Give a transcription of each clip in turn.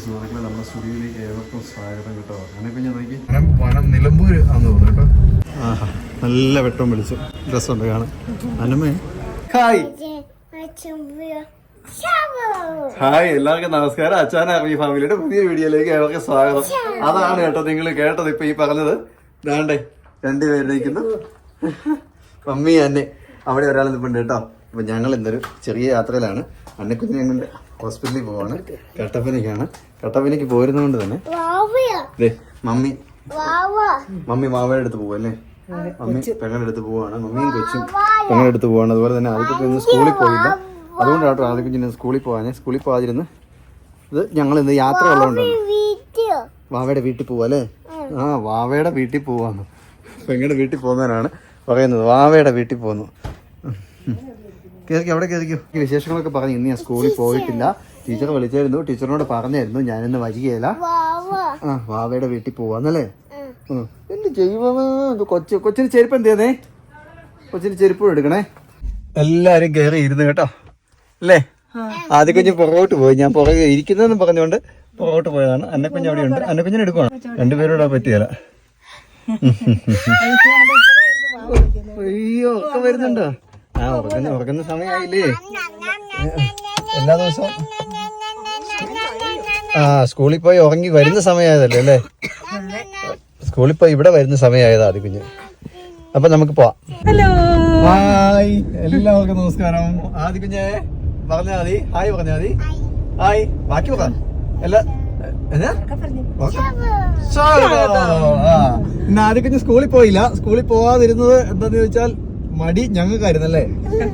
സുഹൃത്തുക്കളെ നമ്മുടെ സ്റ്റുഡിയോയിലേക്ക് ഏവർക്കും സ്വാഗതം കേട്ടോ. അങ്ങനെയൊക്കെ ഞാൻ നോക്കി വനം നിലമ്പൂര് ആണെന്ന് തോന്നുന്നു കേട്ടോ. ആഹാ, നല്ല വെട്ടം വിളിച്ചു രസമുണ്ട് കാണാൻ. അനമേ ഹായ് ഹായ്, എല്ലാവർക്കും നമസ്കാരം. അച്ഛൻ അറബി ഫാമിലിയുടെ പുതിയ വീഡിയോയിലേക്ക് ഏവർക്കും സ്വാഗതം. അതാണ് കേട്ടോ നിങ്ങൾ കേട്ടത് ഇപ്പൊ ഈ പറഞ്ഞത്. ദാണ്ടേ രണ്ടുപേരിരിക്കുന്നു, മമ്മി അന്നെ അവിടെ ഒരാൾ നിൽപ്പുണ്ട് കേട്ടോ. അപ്പൊ ഞങ്ങൾ ഇന്നൊരു ചെറിയ യാത്രയിലാണ്. അന്നക്കുഞ്ഞിനെ കൊണ്ട് ഹോസ്പിറ്റലിൽ പോവാണ്. കട്ടപ്പനയ്ക്ക് പോരുന്നതുകൊണ്ട് തന്നെ മമ്മി മാവയുടെ അടുത്ത് പോവല്ലേ, മമ്മി പെങ്ങളുടെ അടുത്ത് പോവാണ്. മമ്മിയും കൊച്ചും പെങ്ങളുടെ അടുത്ത് പോവാണ്. അതുപോലെ തന്നെ ആദ്യത്തെ ഇന്ന് സ്കൂളിൽ പോയില്ല, അതുകൊണ്ടാട്ടോ ആദ്യക്കുഞ്ഞിന് സ്കൂളിൽ പോകാതിരുന്ന്. ഇത് ഞങ്ങൾ ഇന്ന് യാത്ര ഉള്ളതുകൊണ്ടാണ്. വാവയുടെ വീട്ടിൽ പോവാല്ലേ? ആ, വാവയുടെ വീട്ടിൽ പോവാന്ന്, പെങ്ങളുടെ വീട്ടിൽ പോകുന്നവരാണ് പറയുന്നത്. വാവയുടെ വീട്ടിൽ പോകുന്നു. കയറിക്കോ, അവിടെ കയറിക്കോ. ഈ വിശേഷങ്ങളൊക്കെ പറഞ്ഞു. ഇന്ന് ഞാൻ സ്കൂളിൽ പോയിട്ടില്ല. ടീച്ചർ വിളിച്ചായിരുന്നു, ടീച്ചറിനോട് പറഞ്ഞായിരുന്നു ഞാനിന്ന് വരികയില്ല. ആ, വാവയുടെ വീട്ടിൽ പോവാന്നല്ലേ. എന്ത് ചെയ്യുവാ കൊച്ചിന് ചെരുപ്പ് എന്ത് ചെയ്യുന്നേ? കൊച്ചിന് ചെരുപ്പ് എടുക്കണേ. എല്ലാരും കയറി ഇരുന്ന് കേട്ടോ അല്ലേ. ആദ്യ കുഞ്ഞ് പുറകോട്ട് പോയി, ഞാൻ പുറകെ ഇരിക്കുന്നതെന്ന് പറഞ്ഞുകൊണ്ട് പുറകോട്ട് പോയതാണ്. അന്നക്കുഞ്ഞ് അവിടെ ഉണ്ട്, അന്നക്കുഞ്ഞിനെ എടുക്കണം. രണ്ടുപേരോടാ പറ്റിയല്ല. അയ്യോ, ഒക്കെ വരുന്നുണ്ടോ? ആ, ഉറങ്ങുന്ന സമയമായില്ലേ എല്ലാ ദിവസവും. ആ, സ്കൂളിൽ പോയി ഉറങ്ങി വരുന്ന സമയമായതല്ലേ അല്ലേ. സ്കൂളിൽ പോയി ഇവിടെ വരുന്ന സമയമായതാ ആദ്യ കുഞ്ഞ്. അപ്പൊ നമുക്ക് പോവാം. ഹലോ, ഹായ്, എല്ലാവർക്കും നമസ്കാരം. ആദ്യ കുഞ്ഞെ പറഞ്ഞാ മതി, ഹായ് പറഞ്ഞാ മതി. ഹായ്, ബാക്കി പറയാം എല്ലാ. ഇന്ന് ആദ്യ കുഞ്ഞ് സ്കൂളിൽ പോയില്ല. സ്കൂളിൽ പോവാതിരുന്നത് എന്താന്ന് ചോദിച്ചാൽ മടി ഞങ്ങൾക്കായിരുന്നല്ലേ,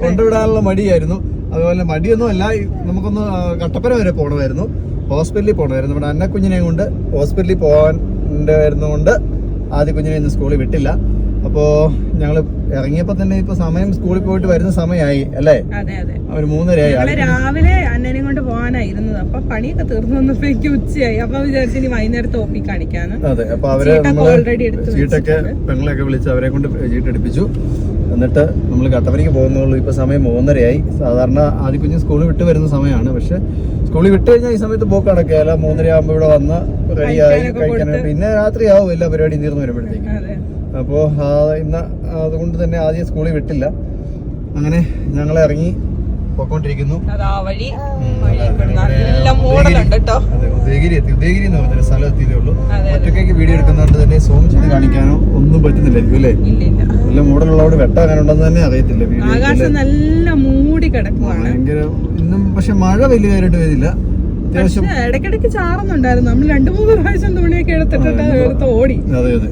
കൊണ്ടുവിടാനുള്ള മടിയായിരുന്നു. അതുപോലെ മടിയൊന്നും അല്ല, നമുക്കൊന്ന് കട്ടപ്പന വരെ പോകണമായിരുന്നു, ഹോസ്പിറ്റലിൽ പോകണമായിരുന്നു. നമ്മുടെ അന്നക്കുഞ്ഞിനെ കൊണ്ട് ഹോസ്പിറ്റലിൽ പോകാനുണ്ടായിരുന്നുകൊണ്ട് ആദ്യ കുഞ്ഞിനെ ഇന്ന് സ്കൂളിൽ വിട്ടില്ല. അപ്പോ ഞങ്ങള് ഇറങ്ങിയപ്പോ തന്നെ ഇപ്പൊ സമയം സ്കൂളിൽ പോയിട്ട് വരുന്ന സമയമായി അല്ലേ. ഒരു 3:30 രാവിലെ അന്നേനെ കൊണ്ട് പോകാനായിരുന്നത്. അപ്പൊ പണിയൊക്കെ തീർന്നു വന്നപ്പോഴേക്ക് ഉച്ചയായി. അപ്പൊ വിചാരിച്ചു ഇനി വൈകുന്നേരത്തെ ഓപ്പി കാണിക്കാന്ന്. അതെ, അപ്പൊ അവരെ ചീട്ടൊക്കെ പെങ്ങളെയൊക്കെ വിളിച്ച് അവരെ കൊണ്ട് ചീട്ടെടുപ്പിച്ചു. എന്നിട്ട് നമ്മൾ കട്ടപ്പനയ്ക്ക് പോകുന്നുള്ളൂ. ഇപ്പൊ സമയം 3:30 സാധാരണ ആദ്യ കുഞ്ഞ് സ്കൂളിൽ വിട്ട് വരുന്ന സമയമാണ്. പക്ഷെ സ്കൂളിൽ വിട്ട് കഴിഞ്ഞാൽ ഈ സമയത്ത് പോക്ക് നടക്കുകയല്ല. 3:30 ആകുമ്പോൾ ഇവിടെ വന്ന് റെഡിയായി കഴിക്കാനായിട്ട് പിന്നെ രാത്രിയാവും എല്ലാ പരിപാടിയും തീർന്നു വരുമ്പോഴത്തേക്ക്. അപ്പോ ഇന്ന് അതുകൊണ്ട് തന്നെ ആദ്യം സ്കൂളിൽ വിട്ടില്ല. അങ്ങനെ ഞങ്ങൾ ഇറങ്ങി പോയിക്കൊണ്ടിരിക്കുന്നു. ഉദയഗിരി എന്ന് പറഞ്ഞൊരു സ്ഥലം എത്തിയതേ ഉള്ളൂ. ഒറ്റയ്ക്ക് വീഡിയോ എടുക്കുന്നതുകൊണ്ട് തന്നെ സൂം ചെയ്ത് കാണിക്കാനോ ഒന്നും പറ്റുന്നില്ലായിരിക്കും അല്ലേ. നല്ല മൂടലുള്ളതോട് വെട്ടാകാനുണ്ടെന്ന് തന്നെ അറിയത്തില്ല. ഭയങ്കര ഇന്നും പക്ഷെ മഴ വലിയ കാര്യമായിട്ട് വരുന്നില്ല. അത്യാവശ്യം ഇടയ്ക്കിടയ്ക്ക് ചാറുന്നുണ്ടായിരുന്നു. നമ്മൾ 2-3 പ്രാവശ്യം തുണിയൊക്കെ എടുത്തിട്ട് ഓടി. അതെ അതെ,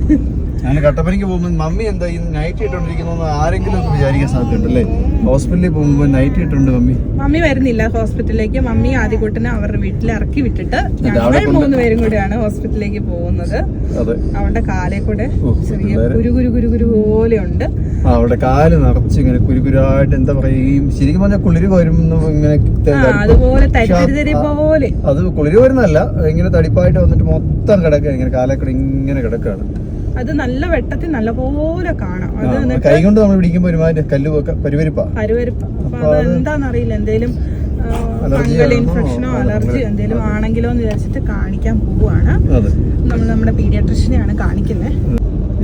ഞാൻ കട്ടപ്പനയ്ക്ക് പോകുമ്പോൾ മമ്മി എന്താ ഈ നൈറ്റ് ഇട്ടോണ്ടിരിക്കുന്നു ആരെങ്കിലും ഒക്കെ വിചാരിക്കാൻ സാധ്യതയുണ്ട് അല്ലേ. ഹോസ്പിറ്റലിൽ പോകുമ്പോൾ നൈറ്റ് ഇട്ടുണ്ട് മമ്മി വരുന്നില്ല ഹോസ്പിറ്റലിലേക്ക്. മമ്മി ആദ്യകൂട്ടിനെ അവരുടെ വീട്ടിൽ ഇറക്കി വിട്ടിട്ട് ഞങ്ങൾ 3 പേരും കൂടെയാണ് ഹോസ്പിറ്റലിലേക്ക് പോകുന്നത്. അവളുടെ കാലേ കൂടെ ചെറിയ കുരു പോലെ ഉണ്ട്. അവിടെ കാല് നിറച്ച് ഇങ്ങനെ കുരുകുരായിട്ട് എന്താ പറയും, ശരിക്കും പറഞ്ഞാൽ കുളിര് വരും ഇങ്ങനെ. അതുപോലെ തരിതരി പോലെ അത് കുളിര് വരുന്നല്ല, ഇങ്ങനെ തടിപ്പായിട്ട് വന്നിട്ട് മൊത്തം കിടക്കുക, ഇങ്ങനെ കാലക്കൂടെ ഇങ്ങനെ കിടക്കുകയാണ്. അത് നല്ല വെട്ടത്തിൽ നല്ലപോലെ കാണാം. അത് കൈ കൊണ്ട് നമ്മൾ പിടിക്കുമ്പോ ഒരുമാതിരി പരുവരിപ്പാ. അപ്പൊ അതെന്താന്നറിയില്ല, എന്തേലും ഫംഗൽ ഇൻഫെക്ഷനോ അലർജി എന്തെങ്കിലും ആണെങ്കിലോ എന്ന് വിചാരിച്ചിട്ട് കാണിക്കാൻ പോവാണ്. നമ്മൾ നമ്മുടെ പീഡിയാട്രിഷ്യനെയാണ് കാണിക്കുന്നത്.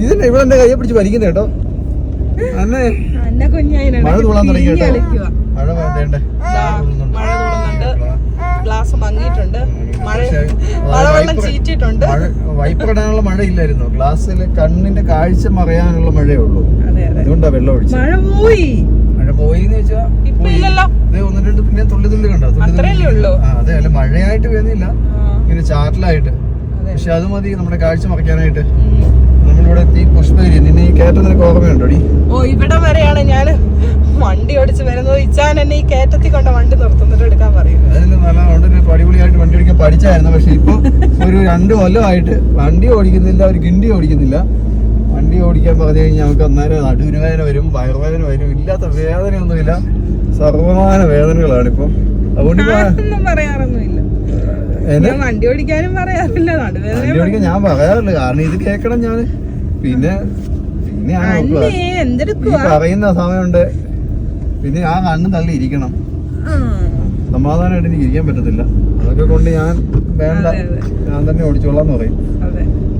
ഇതിന്റെ ഇവിടെ എന്റെ കയ്യെ പിടിച്ച് വലിക്കുന്നത് കേട്ടോ. എന്നെ കുഞ്ഞായി മഴ തൂളാൻ തുടങ്ങി കേട്ടോ. മഴ തൂളുന്നുണ്ട്, ഗ്ലാസ് മങ്ങിയിട്ടുണ്ട്, മഴവെള്ളം ചീറ്റിട്ടുണ്ട്. വൈപ്പർ ഇടാനുള്ള മഴ ഇല്ലായിരുന്നു, ഗ്ലാസ്സിൽ കണ്ണിന്റെ കാഴ്ച മറയാനുള്ള മഴയേ ഉള്ളൂ. അതുകൊണ്ടാ വെള്ളം ഒഴിച്ചു. മഴ പോയിന്ന് വെച്ചാ ഒന്ന് രണ്ട് പിന്നെ തുള്ളി കണ്ടോ. അതെ, അല്ല മഴയായിട്ട് വരുന്നില്ല, ഇങ്ങനെ ചാറ്റലായിട്ട്. പക്ഷെ അത് മതി നമ്മുടെ കാഴ്ച മറയ്ക്കാനായിട്ട്. നമ്മളിവിടെ എത്തി പുഷ്പഗിരി. നിന്നെ ഈ കയറ്റം നിനക്ക് ഓർമ്മയുണ്ടോടി? ഇവിടെ വരെയാണ് ഞാൻ വണ്ടി ഓടിച്ച് വരുന്നത്. ഇച്ചാൻ എന്നെ ഈ കയറ്റത്തിൽ കൊണ്ട് വണ്ടി നിർത്തുന്നിട്ട് എടുക്കാൻ പറയും. അതിന് നല്ല ഒരു അടിപൊളിയായിട്ട് വണ്ടി ഓടിക്കാൻ പഠിച്ചായിരുന്നു. പക്ഷെ ഇപ്പൊ ഒരു 2 കൊല്ലമായിട്ട് വണ്ടി ഓടിക്കുന്നില്ല, ഒരു ഗിണ്ടി ഓടിക്കുന്നില്ല. വണ്ടി ഓടിക്കാൻ പറഞ്ഞു കഴിഞ്ഞാൽ നമുക്ക് അന്നേരം നടുവേദന വരും, വയറുവേദന വരും, ഇല്ലാത്ത വേദനയൊന്നുമില്ല, സർവമാന വേദനകളാണ് ഇപ്പൊ. അതുകൊണ്ട് പറയാറൊന്നുമില്ല, വണ്ടി ഓടിക്കാനും പറയാറില്ല, വണ്ടി ഓടിക്കാൻ ഞാൻ പറയാറില്ല. കാരണം ഇത് കേക്കണം ഞാൻ. പിന്നെ പറയുന്ന സമയമുണ്ട്, പിന്നെ കണ്ണും തള്ളി ഇരിക്കണം. സമാധാനമായിട്ട് എനിക്ക് ഇരിക്കാൻ പറ്റത്തില്ല. അതൊക്കെ കൊണ്ട് ഞാൻ വേണ്ട, ഞാൻ തന്നെ ഓടിച്ചോളാന്ന് പറയും.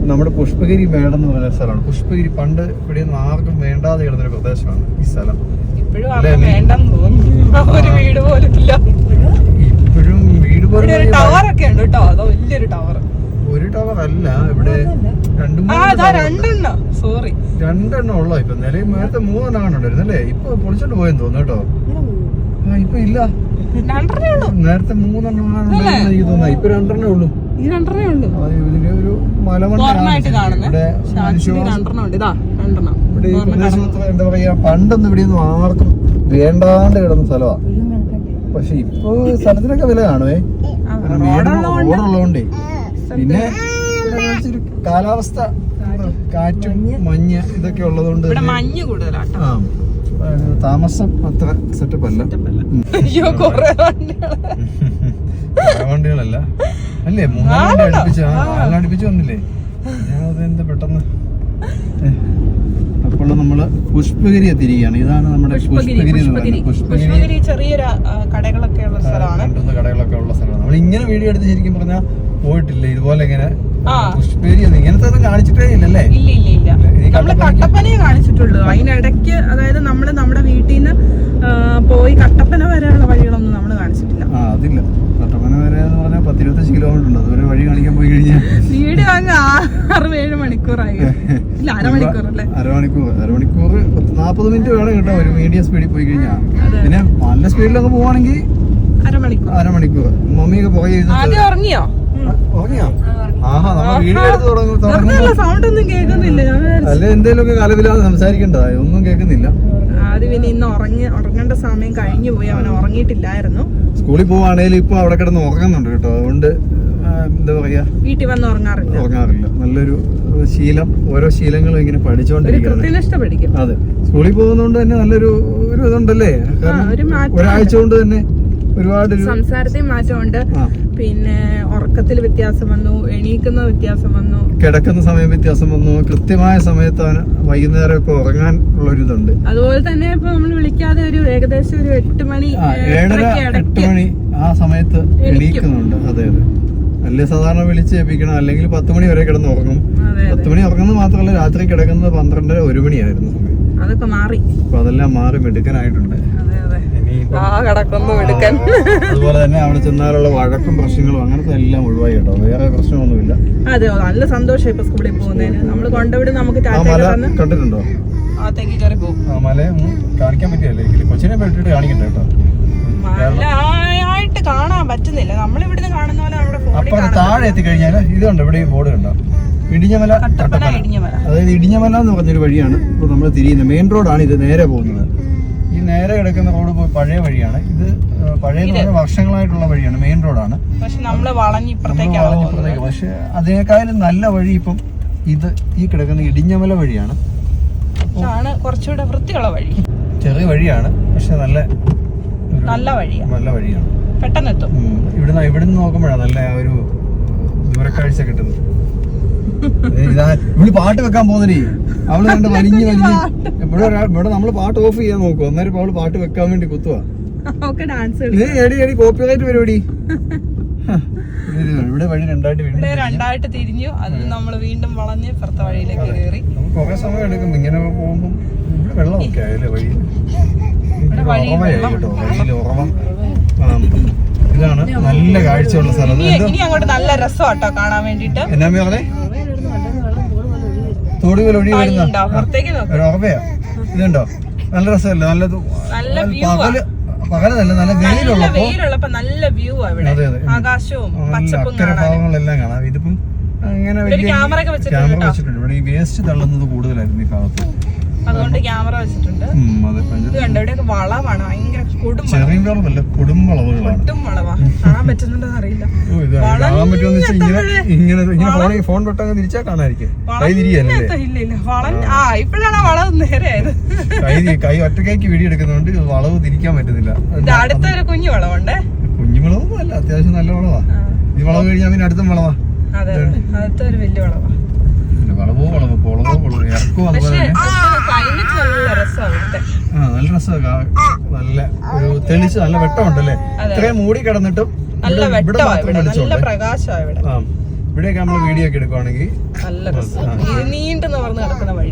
നമ്മുടെ പുഷ്പഗിരി മേടം എന്ന് പറയുന്ന സ്ഥലമാണ്. പുഷ്പഗിരി പണ്ട് ഇവിടെ ഒന്നും ആർക്കും വേണ്ടാതെ കിടന്നൊരു പ്രദേശമാണ് ഈ സ്ഥലം. ഇപ്പോഴും വീട് പോലും ഒരു ടവർ അല്ല ഇവിടെ, രണ്ടെണ്ണം ഉള്ളോ ഇപ്പൊ. നിലയിൽ നേരത്തെ 3 എണ്ണം ഉണ്ടായിരുന്നല്ലേ, ഇപ്പൊ പൊളിച്ചോണ്ട് പോയെന്ന് തോന്നുന്നു കേട്ടോ. ഇപ്പൊ ഇല്ല, നേരത്തെ 3 എണ്ണം എനിക്ക് തോന്നുന്നു, ഇപ്പൊ 2 എണ്ണേ ഉള്ളൂ. ഇതിന്റെ ഒരു മലമണ്ണായിട്ട് എന്താ പറയാ, പണ്ടൊന്നും ഇവിടെ ഒന്നും ആർക്കും വേണ്ടാണ്ട് കിടന്ന സ്ഥലമാ. പക്ഷെ ഇപ്പൊ സ്ഥലത്തിനൊക്കെ വില കാണുവേ, റോഡുള്ളതുകൊണ്ടേ. പിന്നെ കാലാവസ്ഥ, കാറ്റും മഞ്ഞ് ഇതൊക്കെ ഉള്ളതുകൊണ്ട് താമസം അത്ര സെറ്റപ്പ് അല്ല. വണ്ടികളല്ല അല്ലേ, 3 അടുപ്പിച്ച് വന്നില്ലേ. അതെന്താ പെട്ടെന്ന്. അപ്പോൾ നമ്മള് പുഷ്പഗിരി എത്തിയിരിക്കുകയാണ്. ഇതാണ് നമ്മുടെ പുഷ്പഗിരി. ചെറിയൊരു കടകളൊക്കെ ഉള്ള സ്ഥലമാണ്. നമ്മൾ ഇങ്ങനെ വീഡിയോ എടുത്ത് ശരിക്കും പറഞ്ഞാൽ പോയിട്ടില്ല ഇതുപോലെ. ഇങ്ങനെ പുഷ്പഗിരി ഇങ്ങനത്തെ ഒന്നും കാണിച്ചിട്ടേ ഇല്ലല്ലേ. ഇല്ല, നമ്മള് കട്ടപ്പനയെ കാണിച്ചിട്ടുള്ളൂ. അതിനിടയ്ക്ക്, അതായത് നമ്മള് നമ്മുടെ വീട്ടിൽ നിന്ന് പോയി കട്ടപ്പന വരെയുള്ള വഴികളൊന്നും നമ്മള് കാണിച്ചിട്ടില്ല. അതില്ല, കട്ടപ്പന വരെ എന്ന് പറഞ്ഞാൽ 10-25 കിലോമീറ്റർ ഉണ്ട്. അതുവരെ വഴി കാണിക്കാൻ പോയി കഴിഞ്ഞാൽ വീട് അങ്ങ് 6-7 മണിക്കൂറായി. ഇല്ല, അരമണിക്കൂർ 40 മിനിറ്റ് വേണം കേട്ടോ ഒരു മീഡിയം സ്പീഡിൽ പോയി കഴിഞ്ഞാൽ. പിന്നെ നല്ല സ്പീഡിലൊക്കെ പോവാണെങ്കിൽ അരമണിക്കൂർ. മമ്മിയൊക്കെ പോയി ഉറങ്ങിയോ? ആഹാ, നമ്മൾ വീഡിയോ എടുത്ത് സൗണ്ട് ഒന്നും കേൾക്കുന്നില്ല. അല്ലെ എന്തേലുമൊക്കെ കാലവില്ലാതെ സംസാരിക്കണ്ടതാ, ഒന്നും കേൾക്കുന്നില്ല. ആദ്യം പിന്നെ ഇന്ന് ഉറങ്ങേണ്ട സമയം കഴിഞ്ഞു പോയി, അവൻ ഉറങ്ങിയിട്ടില്ലായിരുന്നു. സ്കൂളിൽ പോവാണേലും ഇപ്പൊ അവിടെ കിടന്ന് ഉറങ്ങുന്നുണ്ട് കേട്ടോ. അതുകൊണ്ട് എന്താ പറയാ, വീട്ടിൽ വന്ന് ഉറങ്ങാറില്ല. നല്ലൊരു ശീലം, ഓരോ ശീലങ്ങളും ഇങ്ങനെ പഠിച്ചോണ്ടിരിക്കും. അതെ, സ്കൂളിൽ പോകുന്നതുകൊണ്ട് തന്നെ നല്ലൊരു ഇതുണ്ടല്ലേ. ഒരാഴ്ച കൊണ്ട് തന്നെ ഒരുപാട് സംസാരത്തിൽ മാറ്റമുണ്ട്. പിന്നെ ഉറക്കത്തിൽ വ്യത്യാസം വന്നു, എണീക്കുന്ന വ്യത്യാസം വന്നു, കിടക്കുന്ന സമയം വ്യത്യാസം വന്നു. കൃത്യമായ സമയത്താണ് വൈകുന്നേരം ഇപ്പൊ ഉറങ്ങാൻ ഉള്ളൊരിതുണ്ട്. അതുപോലെ തന്നെ ഇപ്പൊ നമ്മൾ വിളിക്കാതെ ഒരു ഏകദേശം ഒരു 8 മണി 8 മണി ആ സമയത്ത് എണീക്കുന്നുണ്ട്. അതെ, അല്ലേ സാധാരണ വിളിച്ച് ഏൽപ്പിക്കണം, അല്ലെങ്കിൽ 10 മണി വരെ കിടന്ന് ഉറങ്ങും. 10 മണി ഉറങ്ങുന്നത് മാത്രമല്ല, രാത്രി കിടക്കുന്നത് 12-1 മണിയായിരുന്നു സമയം. അതൊക്കെ മാറി, അപ്പൊ അതെല്ലാം മാറി മിടുക്കനായിട്ടുണ്ട്. അതുപോലെ തന്നെ അവിടെ ചെന്നാലുള്ള വഴക്കും പ്രശ്നങ്ങളും അങ്ങനത്തെ എല്ലാം ഒഴിവായി കേട്ടോ. വേറെ പ്രശ്നമൊന്നുമില്ല. അതെ, നല്ല സന്തോഷം ഇപ്പൊ സ്കൂളിൽ പോകുന്നതിന്. നമ്മള് കൊണ്ടുവിടെ നമുക്ക് കണ്ടിട്ടുണ്ടോ? മല കാണിക്കാൻ പറ്റിയല്ലേ, കൊച്ചിനെ പെട്ടിട്ട് കാണിക്കണ്ട കേട്ടോ. മലയായിട്ട് കാണാൻ പറ്റുന്നില്ല, നമ്മളിവിടുന്ന് കാണുന്ന പോലെ നമ്മുടെ അപ്പൊ താഴെ എത്തിക്കഴിഞ്ഞാല് ഇതുണ്ട്, ഇവിടെ ബോർഡ് കണ്ടോ, ഇടിഞ്ഞമല കട്ടപ്പന. അതായത് ഇടിഞ്ഞമല എന്ന് പറഞ്ഞൊരു വഴിയാണ് ഇപ്പൊ നമ്മൾ തിരിയുന്നത്. മെയിൻ റോഡാണ് ഇത്, നേരെ പോകുന്നത്. ഈ നേരെ കിടക്കുന്ന റോഡ് പഴയ വഴിയാണ്. ഇത് പഴയ വർഷങ്ങളായിട്ടുള്ള വഴിയാണ്, മെയിൻ റോഡാണ്. പക്ഷെ അതിനേക്കാളും നല്ല വഴി ഇപ്പം ഇത് ഈ കിടക്കുന്ന ഇടിഞ്ഞമല വഴിയാണ്. കുറച്ചുകൂടെ വൃത്തിയുള്ള വഴി. ചെറിയ വഴിയാണ്, പക്ഷെ നല്ല വഴിയാണ്. പെട്ടെന്ന് എത്തും. ഇവിടുന്ന് നോക്കുമ്പോഴാണ് നല്ല ഒരു ദൂരക്കാഴ്ച കിട്ടുന്നത്. ഇവിടെ പാട്ട് വെക്കാൻ പോകുന്നേ, അവള് കണ്ട് വലിഞ്ഞ് ഇവിടെ നമ്മള് പാട്ട് ഓഫ് ചെയ്യാൻ നോക്കും. അന്നേരം അവള് പാട്ട് വെക്കാൻ വേണ്ടി കുത്തുവാ. കോപ്പിറൈറ്റ് പരിപാടി. ഇവിടെ വഴി രണ്ടായിട്ട് തിരിഞ്ഞു. അത് നമ്മള് വീണ്ടും വളഞ്ഞ് ഇപ്പുറത്തെ വഴിയിലേക്ക് കയറി. കുറെ സമയം എടുക്കും ഇങ്ങനെ പോകുമ്പോ. ഇവിടെ വെള്ളമൊക്കെ ആയല്ലേ വഴിയിൽ. ഇതാണ് നല്ല കാഴ്ചയുള്ള സ്ഥലം. ഇനി അങ്ങോട്ട് നല്ല രസമാട്ടോ കാണാൻ വേണ്ടിട്ട്. എന്നാ പറഞ്ഞേ, തോടുകൾ ഒഴി വരുന്ന ഉറവയാ. ഇതുണ്ടോ, നല്ല രസമല്ലേ. പകലല്ല, നല്ല വെയിലുള്ളപ്പോ നല്ല വ്യൂ. ആകാശവും അക്കരെ ഭാഗങ്ങളെല്ലാം കാണാം. ഇതിപ്പം അങ്ങനെ ക്യാമറ വെച്ചിട്ടുണ്ട്. ഇവിടെ ഈ വേസ്റ്റ് തള്ളുന്നത് കൂടുതലായിരുന്നു ഈ ഭാഗത്ത്, അതുകൊണ്ട് ക്യാമറ വെച്ചിട്ടുണ്ട്. വളവാണ്, ഭയങ്കര ചെറിയ വളവല്ല, കൊടും വളവുകളാണ്. കാണാൻ പറ്റുന്നുണ്ടെന്ന് അറിയില്ല. ഫോൺ പെട്ടെന്ന് തിരിച്ചാൽ കാണാതിരിക്കും. കൈ തിരിയല്ലേ, ഇപ്പോഴാണ് വളവ് നേരെയായത്. കൈ ഒറ്റക്കൈക്ക് വീഡിയോ എടുക്കുന്നതുകൊണ്ട് വളവ് തിരിക്കാൻ പറ്റുന്നില്ല. അടുത്തൊരു കുഞ്ഞു വളവുണ്ട്. കുഞ്ഞു വളവൊന്നും അല്ല, അത്യാവശ്യം നല്ല വളവാ. ഈ വളവ് കഴിഞ്ഞാൽ പിന്നെ അടുത്തും വളവാ. അതെ, അടുത്തൊരു വലിയ വളവാ. നല്ല രസമാണ്. നല്ല ഒരു തെളിച്ച് നല്ല വെട്ടമുണ്ടല്ലേ. ഇത്രയും മൂടി കിടന്നിട്ടും നല്ല വെട്ടമാ ഇവിടെ, നല്ല പ്രകാശമാ ഇവിടെ. ഇവിടെയൊക്കെ നമ്മള് വീഡിയോ ഒക്കെ എടുക്കുവാണെങ്കിൽ നല്ല രസം. നീണ്ടു നിവർന്ന് കിടക്കുന്ന വഴി.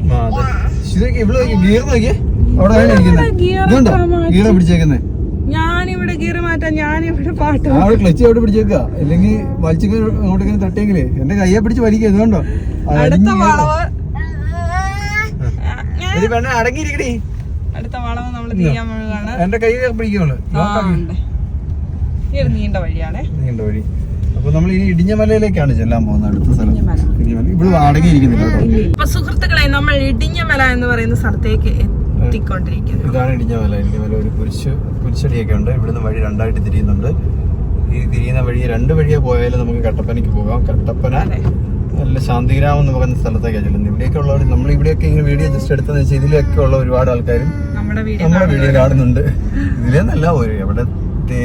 ഗീറ പിടിച്ചേക്കുന്നേ. ഞാനിവിടെ ഗീറ് മാറ്റാം, ഞാനിവിടെ പാട്ട് അവിടെ ക്ലച്ച് അവിടെ പിടിച്ചേക്ക, അല്ലെങ്കിൽ വലിച്ചിങ്ങനെ അങ്ങോട്ടേക്ക് തട്ടിയെങ്കിലേ എന്റെ കയ്യെ പിടിച്ച് വലിക്കുക. ഇതുകൊണ്ടോ അടുത്ത വളവ്, അടങ്ങിയിരിക്കണേ. അടുത്ത വളവ് നമ്മള് തീയാൻ മുഴുകാണ്. എന്റെ കൈ പിടിക്കുള്ളൂ. ഈ ഒരു നീണ്ട വഴിയാണേ, നീണ്ട വഴി. അപ്പൊ നമ്മൾ ഇനി ഇടിഞ്ഞമലയിലേക്കാണ് ചെല്ലാൻ പോകുന്നത്. അടുത്ത സ്ഥലം ഇടിഞ്ഞമല. ഇവിടെ അടങ്ങിയിരിക്കുന്നില്ല കേട്ടോ. അപ്പൊ സുഹൃത്തുക്കളെ, നമ്മൾ ഇടിഞ്ഞമല എന്ന് പറയുന്ന സ്ഥലത്തേക്ക് എത്തിക്കൊണ്ടിരിക്കുന്നു. ഇതാണ് ഇടിഞ്ഞമല. ഇടിഞ്ഞമല ഒരു കുരിശടിയൊക്കെ ഉണ്ട്. ഇവിടുന്ന് വഴി രണ്ടായിട്ട് തിരിയുന്നുണ്ട്. ഈ തിരിയുന്ന വഴി രണ്ട് വഴിയെ പോയാലും നമുക്ക് കട്ടപ്പനയ്ക്ക് പോകാം. കട്ടപ്പന നല്ല ശാന്തിഗ്രാമം എന്ന് പറയുന്ന സ്ഥലത്തേക്കാണ് ചെല്ലുന്നത്. ഇവിടെയൊക്കെ ഉള്ളവർ, നമ്മൾ ഇവിടെയൊക്കെ ഇങ്ങനെ വീഡിയോ ജസ്റ്റ് എടുത്തെന്ന് വെച്ചാൽ ഇതിലൊക്കെ ഉള്ള ഒരുപാട് ആൾക്കാരും നമ്മുടെ വീഡിയോ കാണുന്നുണ്ട്. ഇതിലെന്നല്ല എവിടെ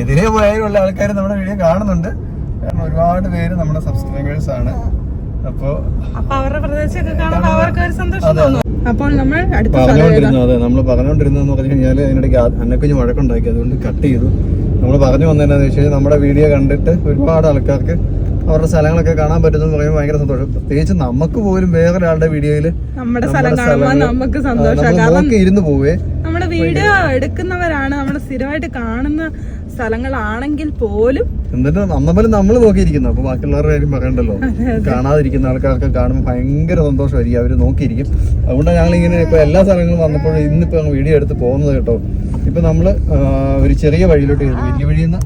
ഇതിലേ പോയാലുള്ള ആൾക്കാർ നമ്മുടെ വീഡിയോ കാണുന്നുണ്ട്. കാരണം ഒരുപാട് പേര് നമ്മുടെ സബ്സ്ക്രൈബേഴ്സ് ആണ്. അപ്പൊ അവരുടെ പ്രദേശമൊക്കെ കാണുമ്പോൾ അവർക്ക് ഒരു സന്തോഷം തോന്നും. അപ്പോൾ നമ്മൾ നമ്മൾ പറഞ്ഞുകൊണ്ടിരുന്നതെന്ന് പറഞ്ഞു കഴിഞ്ഞാൽ അതിനിടയ്ക്ക് അന്നക്കുഞ്ഞ് വഴക്കുണ്ടാക്കി, അതുകൊണ്ട് കട്ട് ചെയ്തു. നമ്മൾ പറഞ്ഞു വന്നതെന്നു വെച്ച് കഴിഞ്ഞാൽ നമ്മുടെ വീഡിയോ കണ്ടിട്ട് ഒരുപാട് ആൾക്കാർക്ക് അവരുടെ സ്ഥലങ്ങളൊക്കെ കാണാൻ പറ്റുന്നത് പറയുമ്പോൾ ഭയങ്കര സന്തോഷം. പ്രത്യേകിച്ച് നമുക്ക് പോലും വേറൊരാളുടെ വീഡിയോയില് നമ്മുടെ സ്ഥലം കാണുമ്പോൾ നമുക്ക് സന്തോഷം. ഇരുന്ന് പോവേ, നമ്മുടെ വീഡിയോ എടുക്കുന്നവരാണ്, നമ്മുടെ സ്ഥിരമായിട്ട് കാണുന്ന സ്ഥലങ്ങളാണെങ്കിൽ പോലും എന്നിട്ട് നമ്മൾ നോക്കിയിരിക്കുന്നു. അപ്പൊ ബാക്കിയുള്ളവരുടെ കാര്യം പറയണ്ടല്ലോ. കാണാതിരിക്കുന്ന ആൾക്കാർക്ക് കാണുമ്പോൾ ഭയങ്കര സന്തോഷമായിരിക്കും, അവര് നോക്കിയിരിക്കും. അതുകൊണ്ടാണ് ഞങ്ങൾ ഇങ്ങനെ ഇപ്പൊ എല്ലാ സ്ഥലങ്ങളും വന്നപ്പോഴും ഇന്നിപ്പോ വീഡിയോ എടുത്ത് പോകുന്നത് കേട്ടോ. ഇപ്പൊ നമ്മള് ഒരു ചെറിയ വഴിയിലോട്ട് വലിയ വഴിയിൽ നിന്ന്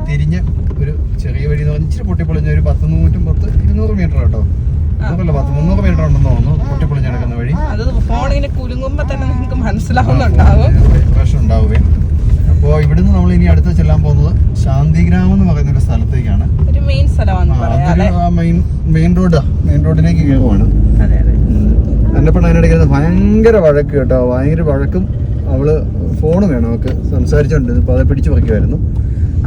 തിരിഞ്ഞ് ഒരു ചെറിയ വഴി എന്ന് പറഞ്ഞാൽ ഇച്ചിരി പൊട്ടിപ്പൊളിഞ്ഞ ഒരു 200 മീറ്റർ കേട്ടോ. അതല്ല 300 മീറ്റർ ഉണ്ടെന്ന് തോന്നുന്നു പൊട്ടിപ്പൊളിഞ്ഞ് കിടക്കുന്ന വഴി. ഫോണിനെ കുലുങ്ങുമ്പോ തന്നെ നിങ്ങൾക്ക് മനസ്സിലാവുന്നുണ്ടാവും, പ്രശ്നം ഉണ്ടാവുകയും. അപ്പോൾ ഇവിടുന്ന് നമ്മൾ ഇനി അടുത്ത് ചെല്ലാൻ പോകുന്നത് ശാന്തിഗ്രാമം എന്ന് പറയുന്ന ഒരു സ്ഥലത്തേക്കാണ്. ഒരു മെയിൻ സ്ഥലമാണ്, മെയിൻ റോഡിലേക്ക് കയറുവാണ്. എന്നെ പെണ്ണ് അതിനിടയ്ക്ക് ഭയങ്കര വഴക്ക് കേട്ടോ, ഭയങ്കര വഴക്കും. അവള് ഫോണ് വേണം അവൾക്ക്, സംസാരിച്ചോണ്ടിരുന്നു. അപ്പൊ അത് പിടിച്ചു പറിക്കുമായിരുന്നു.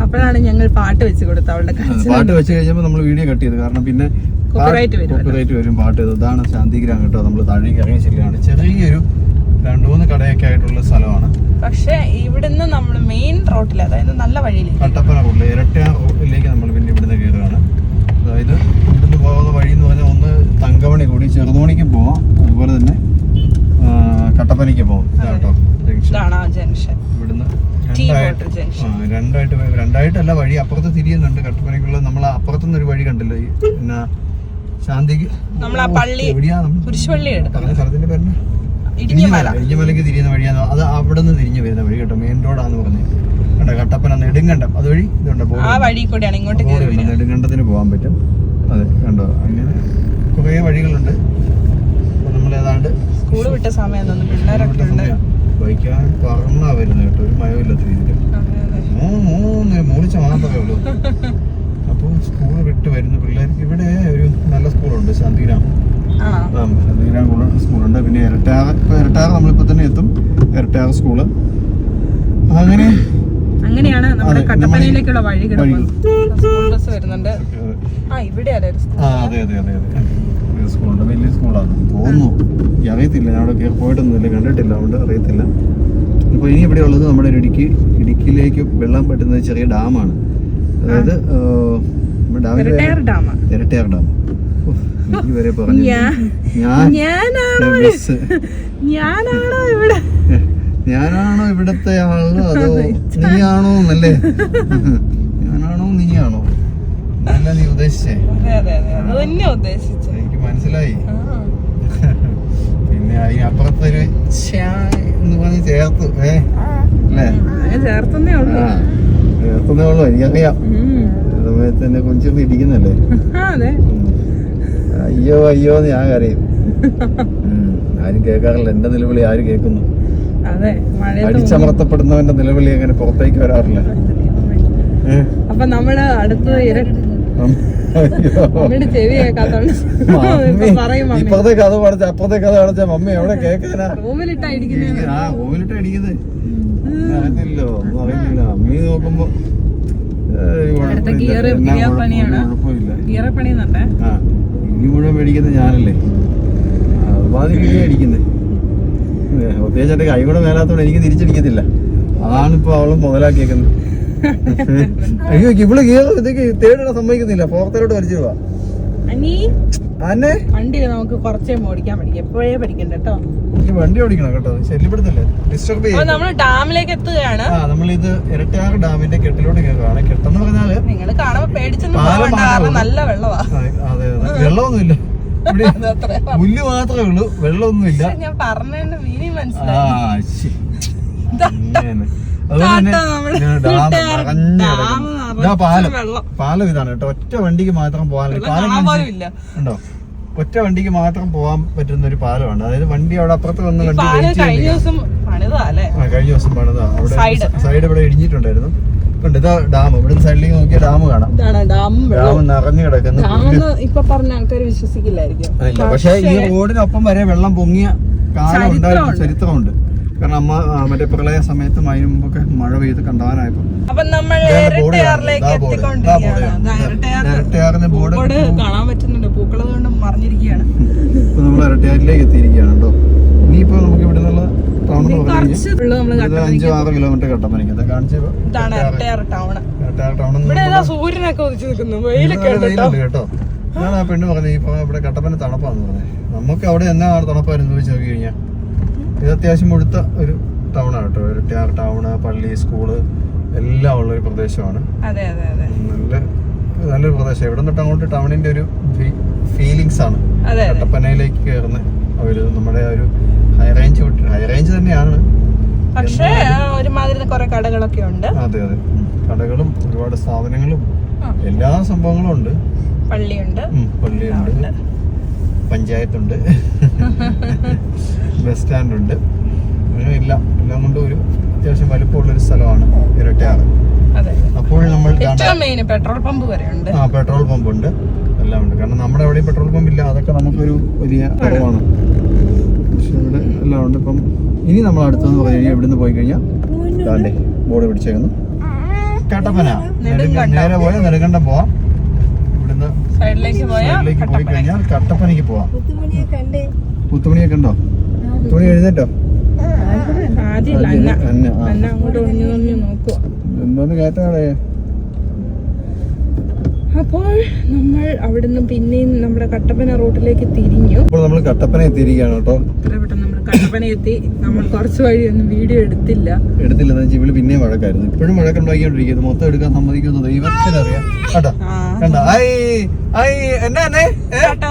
അപ്പോഴാണ് ഞങ്ങൾ പാട്ട് വെച്ച് കൊടുത്തത്. അവളുടെ പാട്ട് വെച്ച് കഴിഞ്ഞപ്പോൾ നമ്മൾ വീഡിയോ കട്ട് ചെയ്തു. കാരണം പിന്നെ കോപ്പിറൈറ്റ് വരും പാട്ട്. ഇതാണ് ശാന്തിഗ്രാമം കേട്ടോ. നമ്മൾ താഴേക്ക് ഇറങ്ങി ചെല്ലുകയാണ്. ചെറിയൊരു 2-3 കടയൊക്കെ ആയിട്ടുള്ള സ്ഥലമാണ്. പക്ഷെ ഇവിടുന്ന് നമ്മൾ മെയിൻ റോഡിൽ, അതായത് നല്ല വഴിയിൽ, കട്ടപ്പന റോഡിൽ ഇരട്ടയാർ റോഡിലേക്ക് നമ്മൾ പിന്നെ ഇവിടുന്ന് കയറുകയാണ്. അതായത് ഇവിടുന്ന് പോകുന്ന വഴി എന്ന് പറഞ്ഞാൽ ഒന്ന് തങ്കമണി കൂടി ചെറുതോണിക്ക് പോവാം, അതുപോലെ തന്നെ കട്ടപ്പനയ്ക്ക് പോവാം. കേട്ടോ ജംഗ്ഷൻ. ഇവിടുന്ന് രണ്ടായിട്ടല്ല വഴി അപ്പുറത്ത് തിരിയുന്നുണ്ട് കട്ടപ്പനയ്ക്കുള്ള. നമ്മൾ അപ്പുറത്തുനിന്ന് ഒരു വഴി കണ്ടില്ല, പിന്നെ ശാന്തിക്ക് പറഞ്ഞ സ്ഥലത്തിന്റെ പേര് ഇടിഞ്ഞമലയ്ക്ക് തിരിയുന്ന വഴിയാണ്. അത് അവിടെ നിന്ന് തിരിഞ്ഞു വരുന്ന വഴി കേട്ടോ. മെയിൻ റോഡാന്ന് പറഞ്ഞു കേട്ടോ. കട്ടപ്പന നെടുങ്കണ്ടം അതുവഴി ഇതുണ്ട്. നെടുങ്കണ്ടത്തിന് പോകാൻ പറ്റും. അതെ കണ്ടോ, അങ്ങനെ കുറെ വഴികളുണ്ട്. അപ്പൊ നമ്മൾ ഏതാണ്ട് സ്കൂൾ വിട്ട സമയം ബൈക്കാൻ പറന്നാ വരുന്നത് കേട്ടോ. ഒരു മയമില്ലാത്ത രീതിയിൽ മൂളിച്ച മാത്രമേ ഉള്ളൂ. അപ്പോൾ സ്കൂൾ വിട്ട് വരുന്ന പിള്ളേർക്ക് ഇവിടെ ഒരു നല്ല സ്കൂളുണ്ട്, ശാന്തിഗ്രാമം. ശാന്തിഗ്രാമം സ്കൂളുണ്ട്. പിന്നെ ഇരട്ടയാർ നമ്മളിപ്പോ തന്നെ എത്തും, ഇരട്ടയാർ സ്കൂള്. അങ്ങനെയാണ് നമ്മുടെ കട്ടപ്പനയിലേക്കുള്ള വഴി വരുന്നുണ്ട്. സ്കൂളുണ്ട്, വലിയ സ്കൂളാണ് തോന്നുന്നു. അറിയത്തില്ല, ഞാൻ അവിടെ പോയിട്ടൊന്നുമില്ല, കണ്ടിട്ടില്ല, അതുകൊണ്ട് അറിയത്തില്ല. ഇപ്പൊ ഇനി ഇവിടെ ഉള്ളത് നമ്മുടെ ഇടുക്കിയിലേക്ക് വെള്ളം പറ്റുന്ന ചെറിയ ഡാമാണ്. അതായത് ഇരട്ടയാർ ഡാം. ഇതുവരെ പറഞ്ഞു ഞാനാണോ ഇവിടത്തെ ആളോ അതോ നീയാണോ എന്നല്ലേ? ഞാനാണോ നീയാണോ എന്നല്ല നീ ഉദ്ദേശിച്ചേ? എനിക്ക് മനസ്സിലായി. പിന്നെ അതിനപ്പുറത്തൊരു എന്ന് പറഞ്ഞ് ചേർത്തു അല്ലേ? ചേർത്തുന്നേ ഉള്ളൂ, എനിക്കറിയാം. സമയത്ത് എന്നെ കൊഞ്ചിർന്ന് ഇടിക്കുന്നല്ലേ? അയ്യോ എന്ന് ഞാൻ കരയും. ആരും കേൾക്കാറില്ല എന്റെ നിലവിളി. ആര് കേൾക്കുന്നു? അടിച്ചമർത്തപ്പെടുന്നവന്റെ നിലവിളി അങ്ങനെ പുറത്തേക്ക് വരാറില്ല. അപ്പൊ നമ്മള് അടുത്ത് ഇപ്പുറത്തെ കഥ പഠിച്ച അപ്പുറത്തെ കഥ പഠിച്ച മമ്മി എവിടെ കേൾക്കാനാ? റൂമിലിട്ടാ അടിക്കുന്നത്. അറിയത്തില്ലോ, ഒന്നും അറിയില്ല. അമ്മി നോക്കുമ്പോ ഇനി മുഴുവൻ മേടിക്കുന്നത് ഞാനല്ലേ? അതുമാതിരി അടിക്കുന്നത്. പ്രത്യേകിച്ച് എന്റെ കൈ കൂടെ മേലാത്തോണ്ട് എനിക്ക് തിരിച്ചടിക്കത്തില്ല. അതാണിപ്പോ അവള് മുതലാക്കിയേക്കുന്നത്. അയ്യോ ഇവള് ഇതൊക്കെ തേടിടാൻ സമ്മതിക്കുന്നില്ല, ഫോർത്തിലോട്ട് വലിച്ചു പോവാ. അനി അന്നെ വണ്ടി നമുക്ക് കുറച്ചേ ഓടിക്കാൻ പഠിക്കാം, എപ്പോഴേ പഠിക്കണ്ട കേട്ടോ. വണ്ടി ഓടിക്കണം കേട്ടോ, ശല്യപ്പെടുത്തില്ലേ, ഡിസ്റ്റർബ് ചെയ്യും. നമ്മൾ ഡാമിലേക്ക് എത്തുകയാണ്. നമ്മളിത് ഇരട്ടയാർ ഡാമിന്റെ കെട്ടിലോട്ട് കയറുകയാണ്. കെട്ടെന്ന് പറഞ്ഞാല് നിങ്ങൾ കാണുമ്പോ പേടിച്ചൊന്നും നല്ല വെള്ളമാ. അതെ വെള്ളമൊന്നുമില്ല ഇവിടെ, പുല്ല് മാത്രമേ ഉള്ളൂ, വെള്ളമൊന്നുമില്ല. ഞാൻ പറഞ്ഞതിന്റെ മീനിങ് മനസ്സിലായി. പാലം ഇതാണ് കേട്ടോ, ഒറ്റ വണ്ടിക്ക് മാത്രം പോകാൻ, ഉണ്ടോ, ഒറ്റ വണ്ടിക്ക് മാത്രം പോകാൻ പറ്റുന്ന ഒരു പാലമാണ്. അതായത് വണ്ടി അവിടെ അപ്പുറത്ത് വന്ന് വണ്ടി കഴിഞ്ഞ ദിവസം പണിതാ. അവിടെ സൈഡ് ഇവിടെ ഇടിഞ്ഞിട്ടുണ്ടായിരുന്നു. ഇതാ ഡാം, ഇവിടെ സൈഡിലേക്ക് നോക്കിയാൽ ഡാം കാണാം. ഡാം നിറഞ്ഞു കിടക്കുന്നു. ഇപ്പൊ പറഞ്ഞ ആൾക്കാർ വിശ്വസിക്കില്ലായിരിക്കും. പക്ഷെ ഈ റോഡിനൊപ്പം വരെ വെള്ളം പൊങ്ങിയ കാലം ഉണ്ടായിരുന്ന ചരിത്രമുണ്ട്. കാരണം അമ്മ മറ്റേ പ്രളയ സമയത്തും അതിന് മുമ്പൊക്കെ മഴ പെയ്ത് കണ്ടാവാനായപ്പോ ഇരട്ടയാറിന്റെ ബോർഡ് കാണാൻ പറ്റുന്നുണ്ട്, പൂക്കളത് കൊണ്ട് മറിഞ്ഞിരിക്കുകയാണ്. ഇപ്പൊ നമ്മൾ ഇരട്ടയാറിലേക്ക് എത്തിയിരിക്കുകയാണ് കേട്ടോ. ഇനിയിപ്പോ നമുക്ക് ഇവിടെ നിന്നുള്ള ടൗൺ 5-6 കിലോമീറ്റർ കട്ടപ്പനയ്ക്ക് സൂര്യനൊക്കെ വെയിലുണ്ട് കേട്ടോ. ഞാൻ ആ പെണ്ണ് പറഞ്ഞു ഇപ്പൊ ഇവിടെ കട്ടപ്പന തണുപ്പാന്ന് പറഞ്ഞത്. നമുക്ക് അവിടെ എന്നാ തണുപ്പായിരുന്നു ചോദിച്ചു നോക്കി കഴിഞ്ഞാൽ ഇത് അത്യാവശ്യം മുഴുത്ത ഒരു ടൗണാണ് കേട്ടോ. ഇരട്ടയാർ ടൗണ്, പള്ളി, സ്കൂള് എല്ലാം ഉള്ള ഒരു പ്രദേശമാണ്. നല്ലൊരു പ്രദേശം. ഇവിടെ നിന്നിട്ട് അങ്ങോട്ട് ടൗണിന്റെ ഒരു ഫീലിങ്സ് ആണ് കട്ടപ്പനയിലേക്ക് കയറുന്ന ഒരു നമ്മുടെ ഒരു ഹൈ റേഞ്ച് തന്നെയാണ്. പക്ഷേ ഒരുമാതിരി കുറെ കടകളൊക്കെ ഉണ്ട്. അതെ കടകളും ഒരുപാട് സ്ഥാപനങ്ങളും എല്ലാ സംഭവങ്ങളും ഉണ്ട്. പള്ളിയുണ്ട്, പഞ്ചായത്തുണ്ട്, ബസ് സ്റ്റാൻഡ് ഉണ്ട്, അങ്ങനെ എല്ലാം കൊണ്ടും ഒരു അത്യാവശ്യം വലുപ്പമുള്ളൊരു സ്ഥലമാണ് ഇരട്ടയാർ. അപ്പോൾ നമ്മൾ പെട്രോൾ പമ്പ് വരെ ഉണ്ട്. പെട്രോൾ പമ്പ് ഉണ്ട്, എല്ലാം ഉണ്ട്. കാരണം നമ്മുടെ എവിടെയും പെട്രോൾ പമ്പ് ഇല്ല, അതൊക്കെ നമുക്കൊരു വലിയ കുറവാണ്. പക്ഷെ ഇവിടെ എല്ലാം ഉണ്ട്. ഇപ്പം ഇനി നമ്മൾ അടുത്തെന്ന് പറഞ്ഞു കഴിഞ്ഞാൽ ഇവിടുന്ന് പോയി കഴിഞ്ഞാൽ ദാണ്ടേ ബോർഡ് പിടിച്ചേക്കുന്നു കട്ടപ്പന. നേരെ പോയാൽ നെടുങ്കണ്ടം പോവാം. ഇവിടുന്ന് സൈഡിലേക്ക് പോയി കഴിഞ്ഞാൽ കട്ടപ്പനയ്ക്ക് പോവാം. പുത്തുമണിയൊക്കെ ഉണ്ടോ? പുത്തുമണി എഴുന്നേറ്റോ? എന്തോന്ന് കയറ്റാടേ. അപ്പോൾ നമ്മൾ അവിടുന്ന് പിന്നെയും നമ്മുടെ കട്ടപ്പന റൂട്ടിലേക്ക് തിരിഞ്ഞു. അപ്പോൾ നമ്മൾ കട്ടപ്പന എത്തിയിരിക്കുകയാണ് കേട്ടോ. നമ്മൾ കട്ടപ്പന എത്തി. നമ്മൾ കുറച്ച് വഴിയൊന്നും വീഡിയോ എടുത്തില്ല. ഇവള് പിന്നെയും വഴക്കായിരുന്നു. ഇപ്പോഴും വഴക്കുണ്ടാക്കിക്കൊണ്ടിരിക്കുന്നത്. മൊത്തം എടുക്കാൻ സമ്മതിക്കുന്നത് ദൈവത്തിനറിയാം കേട്ടോ. കണ്ടോ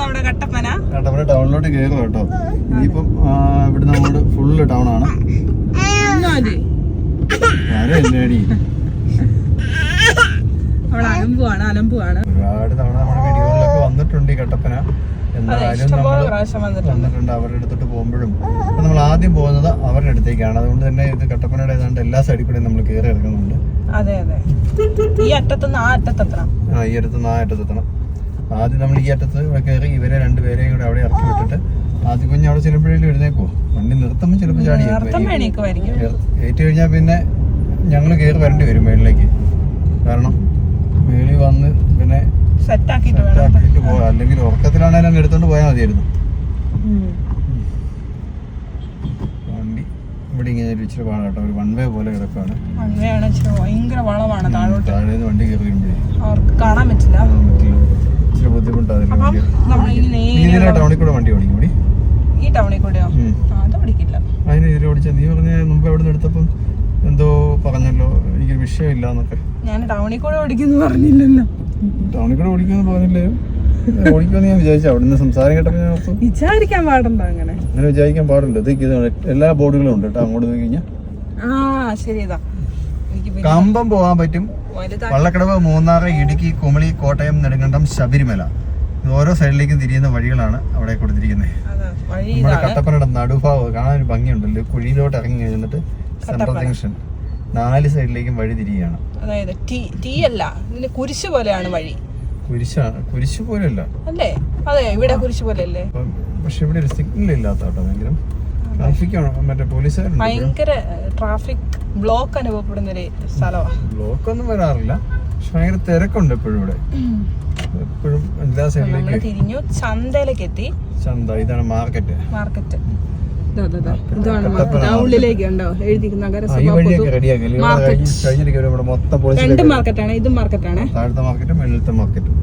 നമ്മുടെ കട്ടപ്പന ടൗണിലോട്ട് കയറും കേട്ടോ. ഇനിയിപ്പം ഇവിടുന്ന് അങ്ങോട്ട് ഫുള്ള് ടൗൺ ആണ്. ആരേടി അലമ്പുവാണ്. ഒരുപാട് തവണ നമ്മുടെ വീഡിയോകളിലൊക്കെ വന്നിട്ടുണ്ട് ഈ കട്ടപ്പന. എന്തായാലും വന്നിട്ടുണ്ട് അവരുടെ അടുത്തോട്ട് പോകുമ്പോഴും. അപ്പൊ നമ്മൾ ആദ്യം പോകുന്നത് അവരുടെ അടുത്തേക്കാണ്. അതുകൊണ്ട് തന്നെ ഇത് കട്ടപ്പനയുടെ ഏതാണ്ട് എല്ലാ സൈഡിൽ കൂടെ നമ്മൾ കയറി ഇറങ്ങുന്നുണ്ട്. ഈ അറ്റത്തുനിന്ന് ആ അറ്റത്തെത്തണം. ഈ അറ്റത്തുനിന്ന് ആ അറ്റത്തെത്തണം. ആദ്യം നമ്മൾ ഈ അറ്റത്ത് കയറി ഇവരെ രണ്ടുപേരെയും കൂടെ അവിടെ ഇറക്കി വിട്ടിട്ട് ആദ്യം കുഞ്ഞ് അവിടെ ചിലപ്പോഴേലും എഴുന്നേക്കോ. വണ്ടി നിർത്തുമ്പോൾ ചിലപ്പോൾ ചാടി ഏറ്റു കഴിഞ്ഞാൽ പിന്നെ ഞങ്ങൾ കയറി വരേണ്ടി വരും മേളിലേക്ക്. കാരണം മേളിൽ വന്ന് പിന്നെ സെറ്റാക്കിട്ട് പോകാം. അല്ലെങ്കിൽ ഉറക്കത്തിലാണെങ്കിലും അങ്ങ് എടുത്തോണ്ട് പോയാൽ മതിയായിരുന്നു. വണ്ടി ഇവിടെ ഇങ്ങനെ ഇച്ചിരി പാടാ കേട്ടോ. ഒരു വൺ വേ പോലെ കിടക്കാണ്. താഴേന്ന് വണ്ടി കയറി വരുമ്പോഴേ കാണാൻ പറ്റില്ല. ഇച്ചിരി ബുദ്ധിമുട്ടാണ്. ടൗണിൽ കൂടെ വണ്ടി ഓടിക്കും കൂടി. ഈ ടൗണിൽ കൂടെയോ? അതിനെതിരെ ഓടിച്ചാൽ നീ പറഞ്ഞ മുമ്പ് അവിടെ നിന്ന് എടുത്തപ്പം എന്തോ പറഞ്ഞല്ലോ എനിക്കൊരു വിഷയമില്ല എന്നൊക്കെ. ഞാൻ ടൗണിൽ കൂടെ ഓടിക്കുന്നു പറഞ്ഞില്ലല്ലോ. ടൗണിൽ കൂടെ ഓടിക്കുമെന്ന് പറഞ്ഞില്ലേ? ഓടിക്കുമെന്ന് ഞാൻ വിചാരിച്ചു. അവിടുന്ന് സംസാരം കേട്ടപ്പോൾ ഞാൻ വിചാരിക്കാൻ പാടുണ്ടോ? അങ്ങനെ വിചാരിക്കാൻ പാടില്ല. എല്ലാ ബോർഡുകളും ഉണ്ട് കേട്ടോ. അങ്ങോട്ട് പോയി കഴിഞ്ഞാൽ കമ്പം പോകാൻ പറ്റും. വള്ളക്കടവ്, മൂന്നാറ്, ഇടുക്കി, കുമളി, കോട്ടയം, നെടുങ്കണ്ടം, ശബരിമല. ഓരോ സൈഡിലേക്കും തിരിയുന്ന വഴികളാണ് അവിടെ കൊടുത്തിരിക്കുന്നത്. നമ്മുടെ കട്ടപ്പനയുടെ നടുഭാഗം കാണാൻ ഒരു ഭംഗിയുണ്ടല്ലോ. കുഴിയിലോട്ട് ഇറങ്ങി കഴിഞ്ഞിട്ട് സെൻട്രൽ ജംഗ്ഷൻ 4 സൈഡിലേക്കും വഴി തിരികെയാണ്. അതായത് കുരിശ് പോലെയാണ് വഴി. കുരിശ് പോലെയല്ല അല്ലേ? അതെ, ഇവിടെ കുരിശ് പോലെയല്ലേ? പക്ഷെ ഇവിടെ ഒരു സിഗ്നൽ ഇല്ലാത്ത കേട്ടോ. ഭയങ്കര ട്രാഫിക്കാണ്. മറ്റേ പോലീസുകാരുണ്ട്. ഭയങ്കര ട്രാഫിക് ബ്ലോക്ക് അനുഭവപ്പെടുന്ന ഒരു സ്ഥലമാണ്. ബ്ലോക്ക് ഒന്നും വരാറില്ല, പക്ഷെ ഭയങ്കര തിരക്കുണ്ട് എപ്പോഴും ഇവിടെ. എപ്പോഴും എല്ലാ സൈഡിലേക്കും തിരിഞ്ഞു. ചന്തയിലേക്ക് എത്തി. ചന്ത ഇതാണ് മാർക്കറ്റ്. ടൗണിലേക്ക് ഉണ്ടോ എഴുതി നഗരസഭ രണ്ട് മാർക്കറ്റാണ്. ഇതും മാർക്കറ്റാണ്, താഴത്തെ മാർക്കറ്റും വെള്ളത്തെ മാർക്കറ്റും.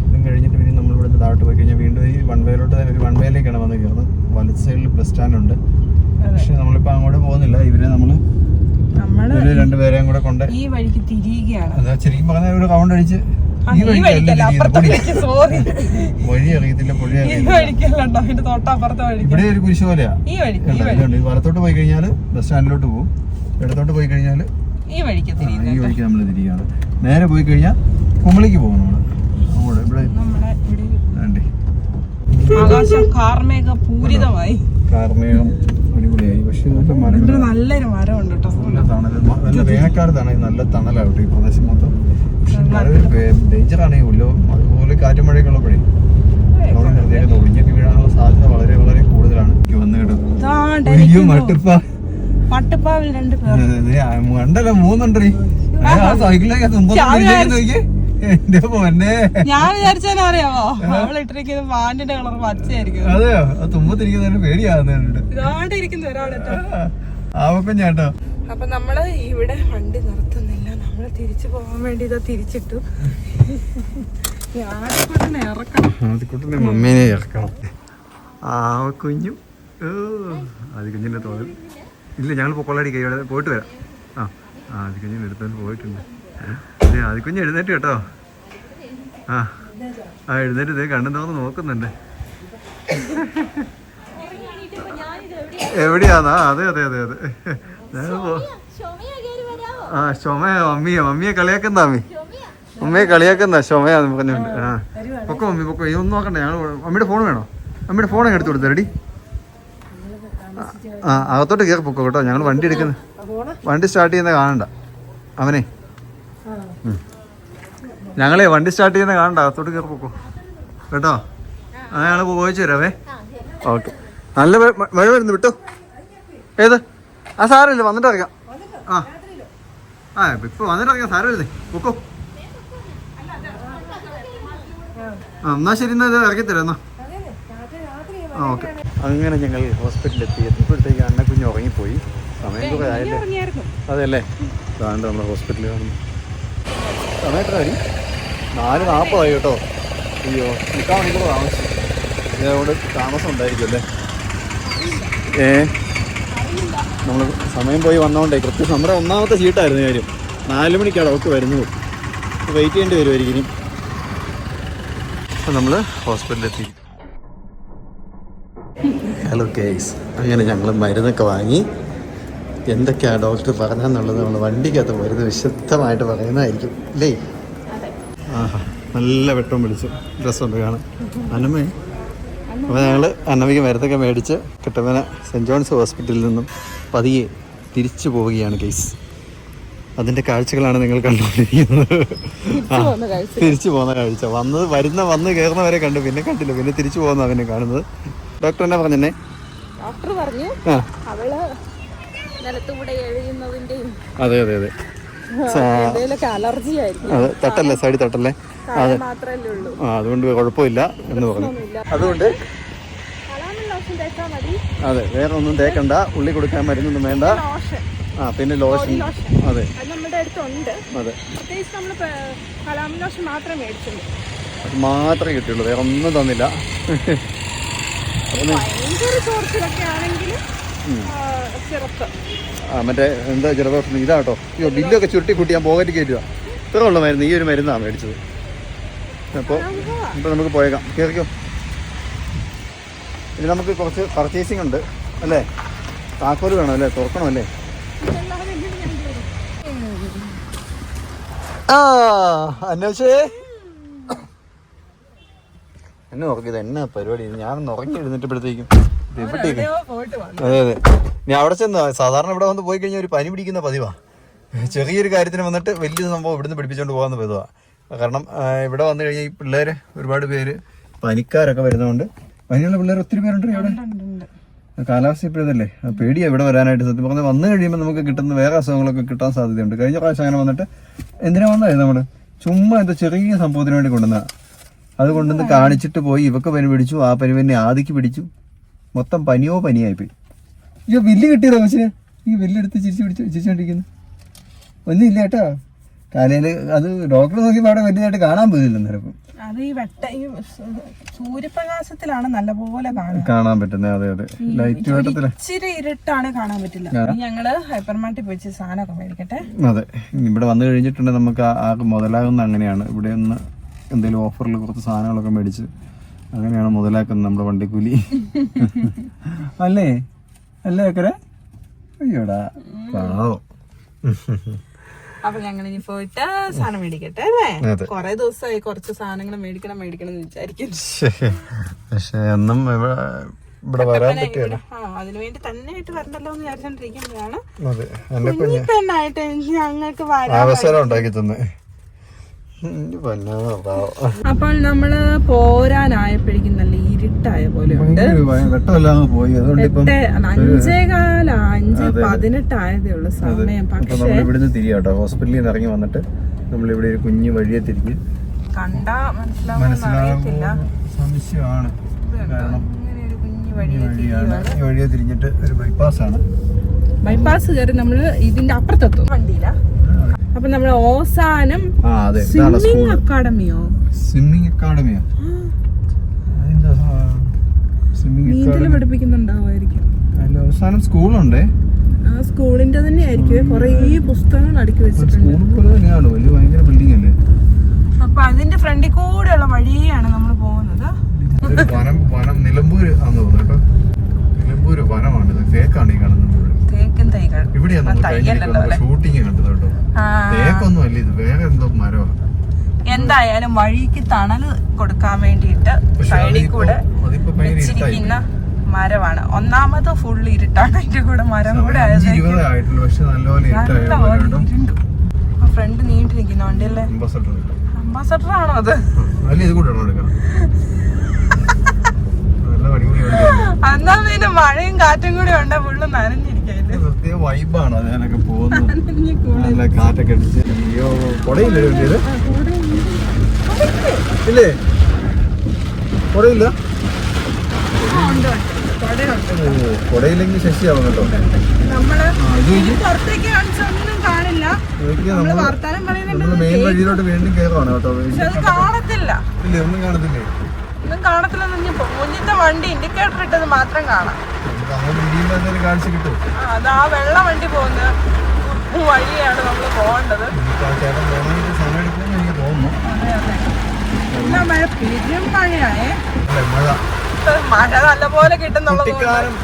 ഇതും കഴിഞ്ഞിട്ട് പിന്നെ നമ്മൾ ഇവിടെ താഴോട്ട് പോയി കഴിഞ്ഞാൽ വീണ്ടും ഈ വൺവേയിലോട്ട് ഒരു വൺവേയിലേക്കാണ് വന്ന് കയറുന്നത്. വലത് സൈഡിൽ ബസ് സ്റ്റാൻഡ് ഉണ്ട്. പക്ഷെ നമ്മളിപ്പോ അങ്ങോട്ട് പോകുന്നില്ല. ഇവരെ നമ്മള് രണ്ടുപേരെയും കൂടെ കൊണ്ട് ഈ വഴിക്ക് തിരിയുകയാണ്. അതാ ശരിക്കും പറഞ്ഞ ഒരു റൗണ്ട് അടിച്ച് വഴി അറിയത്തില്ല, പുഴ ഇവിടെ ഒരു കുരിശ് പോലെയാ. വലത്തോട്ട് പോയി കഴിഞ്ഞാല് ബസ് സ്റ്റാൻഡിലോട്ട് പോകും, ഇടത്തോട്ട് പോയി കഴിഞ്ഞാല് ഈ വഴിക്ക് നമ്മൾ തിരിയാണ്. നേരെ പോയി കഴിഞ്ഞാൽ കുമളിക്ക് പോകും നമ്മള്. ഇവിടെ ആകാശം കാർമേഘപൂരിതമായി, കാർമേഘം അടിപൊളിയായി. പക്ഷെ നല്ലൊരു മരം ഉണ്ട് കേട്ടോ. നല്ല വേനൽക്കാലത്താണ് നല്ല തണലാവട്ടെ ഈ പ്രദേശം മൊത്തം. ഡേഞ്ചറാണ് ഈ ഉല്ലോ. അതുപോലെ കാറ്റും മഴയൊക്കെ ഉള്ളപ്പോഴേ ഒഴിഞ്ഞൊക്കെ വീഴാനുള്ള സാധ്യത വളരെ വളരെ കൂടുതലാണ്. വന്ന് മട്ടുപ്പാവിൽ 2 പേർ കണ്ടല്ലോ, 3 ഉണ്ടേ സൈക്കിളിലേക്ക് നോക്കിയേ. എന്റെ പൊന്നെ, ഞാൻ വിചാരിച്ചാലും അറിയാമോ അവളിട്ടിരിക്കുന്നത് പാന്റിന്റെ കളർ പച്ചയായിരിക്കും. അതെയോ? അത് തുമ്പത്തിരിക്കുന്നതിന് പേടിയാകുന്നുണ്ട്. ഇതാണ്ട് ഇരിക്കുന്ന ഒരാളെട്ടോ ആവക്കുഞ്ഞാട്ടോ. അപ്പൊ നമ്മള് ഇവിടെ വണ്ടി നിർത്തുന്നില്ല, നമ്മള് തിരിച്ചു പോകാൻ വേണ്ടി ഇതാ തിരിച്ചിട്ടു. ആദ്യക്കുട്ടനെ മമ്മീനെ ഇറക്കണം. ആവക്കുഞ്ഞും ആദ്യക്കുഞ്ഞിന്റെ തോന്നൽ ഇല്ല. ഞങ്ങൾ പൊക്കൊള്ളടിക്കുക, ഇവിടെ പോയിട്ട് വരാം. ആദ്യക്കുഞ്ഞിന് എടുത്തോണ്ട് പോയിട്ടുണ്ട്. ആദ്യക്കുഞ്ഞ് എഴുന്നേറ്റ് കേട്ടോ. എഴുന്നേറ്റ് കണ്ണു തോന്ന് നോക്കുന്നുണ്ട്. എവിടെയാന്നാ? അതെ അതെ അതെ അതെ. മമ്മിയെ കളിയാക്കുന്ന മമ്മിയെ കളിയാക്കുന്ന ക്ഷമയാന്ന് പറഞ്ഞുണ്ട്. പൊക്കോ മമ്മി പൊക്കോ, ഇതൊന്നും നോക്കണ്ട. ഞങ്ങൾ മമ്മിയുടെ ഫോൺ വേണോ? മമ്മിയുടെ ഫോൺ എടുത്തു കൊടുത്തു റെഡി. അകത്തോട്ട് കയറി പൊക്കോ കേട്ടോ. ഞങ്ങൾ വണ്ടി എടുക്കുന്നത്, വണ്ടി സ്റ്റാർട്ട് ചെയ്യുന്നത് കാണണ്ട അവനെ. ഞങ്ങളെ വണ്ടി സ്റ്റാർട്ട് ചെയ്യുന്നത് കാണണ്ട, അകത്തോട്ട് കയറി പൊക്കോ കേട്ടോ. ഞങ്ങൾ പോയിച്ചു തരാവേ. ഓക്കെ. നല്ല മഴ വരുന്നു വിട്ടോ. ഏത്? സാരമില്ല, വന്നിട്ട് ഇറങ്ങാം. ഇപ്പൊ വന്നിട്ട് ഇറങ്ങാം, സാരമില്ലേ, പൊക്കോ. എന്നാ ശരി, എന്നാ ഇത് ഇറക്കിത്തരാം എന്നാ. ഓക്കെ. അങ്ങനെ ഞങ്ങൾ ഹോസ്പിറ്റലിൽ എത്തി. എത്തിയപ്പോഴത്തേക്ക് അന്നക്കുഞ്ഞ് ഉറങ്ങിപ്പോയി. സമയം കൂടെ ആയല്ലേ? അതെല്ലേ, അതാണ്ട് നമ്മളെ ഹോസ്പിറ്റലിൽ കാണുന്നു. സമയം എത്ര കാര്യം? 4:40 കേട്ടോ. അയ്യോ, 3 മണിക്കൂർ താമസിച്ചു. ഇതോട് താമസം ഉണ്ടായിരിക്കും അല്ലേ? നമ്മൾ സമയം പോയി വന്നോണ്ടേ കൃത്യം നമ്മുടെ 1ാമത്തെ സീറ്റായിരുന്നു കാര്യം. 4 മണിക്കാണ് അവർക്ക് വരുന്നത്. വെയിറ്റ് ചെയ്യേണ്ടി വരുമായിരിക്കും ഇനി. അപ്പം നമ്മൾ ഹോസ്പിറ്റലിലെത്തി. Hello case. അങ്ങനെ ഞങ്ങൾ മരുന്നൊക്കെ വാങ്ങി. എന്തൊക്കെയാണ് ഡോക്ടർ പറഞ്ഞെന്നുള്ളത് നമ്മൾ വണ്ടിക്കകത്ത് മരുന്ന് വിശദമായിട്ട് പറയുന്നതായിരിക്കും അല്ലേ? നല്ല വെട്ടം പിടിച്ചു ഡ്രസ്സുണ്ട് കാണാൻ. അന്നമ്മേ. അപ്പോൾ ഞങ്ങൾ അന്നമ്മയ്ക്ക് മരുന്നൊക്കെ മേടിച്ച് കട്ടപ്പന സെൻറ്റ് ജോൺസ് ഹോസ്പിറ്റലിൽ നിന്നും പതിയെ തിരിച്ചു പോവുകയാണ് കേസ്. അതിൻ്റെ കാഴ്ചകളാണ് നിങ്ങൾ കണ്ടുകൊണ്ടിരിക്കുന്നത്. തിരിച്ചു പോകുന്ന കാഴ്ച. വന്ന് കയറുന്നവരെ കണ്ടു, പിന്നെ കണ്ടില്ല. പിന്നെ തിരിച്ചു പോകുന്ന അവനെ കാണുന്നത്. ഡോക്ടർ എന്നാ പറഞ്ഞേ? ഡോക്ടർ പറഞ്ഞു അവള് നിലത്തൂടെ എഴുതുന്നതിന്റെയും അതെ അതെ അതെ അലർജി ആയിരിക്കും. അതെ, തട്ടല്ലേ, സൈഡിൽ തട്ടല്ലേ. അതെ, അതുകൊണ്ട് കുഴപ്പമില്ല എന്ന് പറഞ്ഞു. അതുകൊണ്ട് അതെ, വേറെ ഒന്നും തേക്കണ്ട, ഉള്ളി കൊടുക്കാൻ മരുന്നൊന്നും വേണ്ട. പിന്നെ ലോഷൻ. അതെ, അതെ, അത് മാത്രമേ കിട്ടിയുള്ളൂ, വേറെ ഒന്നും തന്നില്ല. മറ്റേ എന്താ ജലദോഷം ഇതാട്ടോ. അയ്യോ, ബില്ലൊക്കെ ചുരുട്ടി കൂട്ടി ഞാൻ പോകറ്റ് കയറ്റുക. ഇത്ര ഉള്ള മരുന്ന്, ഈ ഒരു മരുന്നാണ് മേടിച്ചത്. അപ്പോൾ നമുക്ക് പോയേക്കാം. കയറിക്കോ. ഇനി നമുക്ക് കുറച്ച് പർച്ചേസിങ് ഉണ്ട് അല്ലേ? താക്കോല് വേണം അല്ലേ? തുറക്കണമല്ലേ? അന്വേഷേ എന്നെ ഉറക്കിയത് എന്നാ പരിപാടി? ഞാനൊന്ന് ഉറങ്ങി എഴുന്നേറ്റപ്പോഴത്തേക്കും എവിടേക്ക്. അതെ അതെ. ഞാൻ അവിടെ ചെന്ന് സാധാരണ ഇവിടെ വന്ന് പോയി കഴിഞ്ഞാൽ ഒരു പനി പിടിക്കുന്ന പതിവാ. ചെറിയൊരു കാര്യത്തിന് വന്നിട്ട് വലിയ സംഭവം ഇവിടുന്ന് പിടിപ്പിച്ചുകൊണ്ട് പോകാമെന്ന് പതിവാ. കാരണം ഇവിടെ വന്നു കഴിഞ്ഞാൽ ഈ പിള്ളേർ ഒരുപാട് പേര് പനിക്കാരൊക്കെ വരുന്നതുകൊണ്ട്, പനിയുള്ള പിള്ളേർ ഒത്തിരി പേരുണ്ട് ഇവിടെ. കാലാവസ്ഥ ഇപ്പോഴതല്ലേ, പേടിയാണ് ഇവിടെ വരാനായിട്ട്. സത്യം പറഞ്ഞാൽ വന്നു കഴിയുമ്പോൾ നമുക്ക് കിട്ടുന്ന വേറെ അസുഖങ്ങളൊക്കെ കിട്ടാൻ സാധ്യതയുണ്ട്. കഴിഞ്ഞ പ്രാവശ്യം അങ്ങനെ വന്നിട്ട് എന്തിനാ വന്നതായിരുന്നു നമ്മൾ? ചുമ്മാ എന്താ ചെറിയ സംഭവത്തിന് വേണ്ടി കൊണ്ടുവന്ന. അത് കൊണ്ടുവന്ന് കാണിച്ചിട്ട് പോയി. ഇവക്ക് പനി പിടിച്ചു, ആ പനി തന്നെ ആദിക്ക് പിടിച്ചു. മൊത്തം പനിയായിപ്പോയി. അയ്യോ ബില്ല് കിട്ടിയതോ മനുഷ്യന്? ഈ ബില്ലെടുത്ത് ചിരിച്ചോണ്ടിരിക്കുന്നു. ഒന്നും ഇല്ല കേട്ടോ കാലയില്. അത് ഡോക്ടർ നോക്കിയപ്പോ അവിടെ വലുതായിട്ട് കാണാൻ പോയില്ല. അന്നേരം അത് ഈ സൂര്യപ്രകാശത്തിലാണ് നല്ലപോലെ കാണാൻ പറ്റുന്നത്. അതെ അതെ, ലൈറ്റ് വെട്ടത്തില് ഇച്ചിരി ഇരുട്ടാണ് കാണാൻ പറ്റില്ല. ഞങ്ങള് ഹൈപ്പർ മാർട്ടിൽ പോയി സാധനമൊക്കെ മേടിക്കട്ടെ. അതെ, ഇവിടെ വന്നു കഴിഞ്ഞിട്ടുണ്ടെങ്കിൽ നമുക്ക് ആർക്ക് മുതലാകുന്ന അങ്ങനെയാണ്. ഇവിടെ ഒന്ന് എന്തെങ്കിലും ഓഫറിൽ കുറച്ച് സാധനങ്ങളൊക്കെ മേടിച്ച് അങ്ങനെയാണ് മുതലാക്കുന്നത് നമ്മുടെ വണ്ടിക്കൂലി. അല്ലേ അല്ലേ അക്കരെ? അയ്യോടാ പാവം. അപ്പൊ ഞങ്ങൾ ഇനി പോയിട്ട് സാധനം മേടിക്കട്ടെ അല്ലേ? കൊറേ ദിവസമായി കുറച്ച് സാധനങ്ങൾ മേടിക്കണം എന്ന് വിചാരിക്കും. പക്ഷെ ഒന്നും ഇവിടെ വരാൻ പറ്റില്ല. അതിനു വേണ്ടി തന്നെ ആയിട്ട് വരണ്ടല്ലോ എന്ന് വിചാരിച്ചോണ്ടിരിക്കുമ്പോഴാണ് പെണ്ണായിട്ട് ഞങ്ങൾക്ക് അവസരം ഉണ്ടാക്കി തന്നെ. അപ്പോൾ നമ്മള് പോരാനായപ്പോഴേക്കും നല്ല ഇരുട്ടായ പോലെ ഉണ്ട്. 5:15 ആയതേ ഉള്ളു സമയം. പക്ഷേ ഇവിടുന്ന് തിരിയാട്ടോ, ഹോസ്പിറ്റലിൽ നിന്ന് ഇറങ്ങി വന്നിട്ട് നമ്മളിവിടെ ഒരു കുഞ്ഞു വഴിയെ തിരിഞ്ഞ് കണ്ടാ മനസ്സിലാവില്ല. സംശയമാണ്. കാരണം ഈ വഴിയെ തിരിഞ്ഞിട്ട് ഒരു ബൈപ്പാസ് കയറി നമ്മള് ഇതിന്റെ അപ്പുറത്തെത്തും വണ്ടിയില. അപ്പൊ നമ്മള് ഓസാനം സ്വിമ്മിങ് അക്കാഡമിയോ നീന്തല് പഠിപ്പിക്കുന്നുണ്ടാവുമായിരിക്കും. അവസാനം സ്കൂളുണ്ട്. ആ സ്കൂളിന്റെ തന്നെ ആയിരിക്കും. കൊറേ പുസ്തകങ്ങൾ അടുക്കി വെച്ചിട്ടുണ്ട്. ഭയങ്കര ബിൽഡിംഗ് അല്ലേ? അപ്പൊ അതിന്റെ ഫ്രണ്ടിൽ കൂടെയുള്ള വഴിയാണ് നമ്മൾ പോകുന്നത്. നിലമ്പൂര് ആണെന്ന് തോന്നുന്നു കേട്ടോ. നിലമ്പൂര് വനമാണ്. തേക്കാണ് ഈ കാണുന്നത്. തേക്കും തൈകൾ ഷൂട്ടിങ് കണ്ടത് കേട്ടോ. തേക്കൊന്നും അല്ല ഇത്, വേറെ എന്തോ മരമാണ്. എന്തായാലും വഴിക്ക് തണല് കൊടുക്കാൻ വേണ്ടിയിട്ട് സൈഡിൽ കൂടെ വെച്ചിരിക്കുന്ന മരമാണ്. ഒന്നാമത് ഫുൾ ഇരുട്ടാണ്, അതിന്റെ കൂടെ മരം കൂടെ ഫ്രണ്ട് നീണ്ടു നിൽക്കുന്ന വണ്ടിയല്ലേ? അംബാസഡർ ആണോ അത്? എന്നാ പിന്നെ മഴയും കാറ്റും കൂടി ഉണ്ട്, ഫുള്ള് നനഞ്ഞിരിക്കല്ലേ. വൈബാണ് അതിനൊക്കെ പോകുന്നത്. കാറ്റൊക്കെ അടിച്ച്. അയ്യോ കൊടയില്ലേ? ഇല്ലേ കൊടയില്ല? കൊടയില്ലെങ്കിൽ ശശിയാവും കേട്ടോ. നമ്മള് പുറത്തേക്ക് കാണിച്ചൊന്നും കാണില്ല. നമ്മള് മെയിൻ വഴിയിലോട്ട് വീണ്ടും കയറുവാണ് കേട്ടോ. കാണത്തില്ല. ഇല്ലേ ഒന്നും കാണത്തില്ലേ? ഒന്നും കാണത്തില്ലെന്ന്. മുന്നിത്തെ വണ്ടി ഇൻഡിക്കേറ്റർ ഇട്ടത് മാത്രം കാണാം. കാണിച്ചു കിട്ടും. അത് ആ വെള്ള വണ്ടി പോകുന്ന വഴിയാണ് നമ്മൾ പോകേണ്ടത്. പിന്നെ മഴ പെരും മഴയായേ. മഴ നല്ലപോലെ കിട്ടുന്നുള്ളത്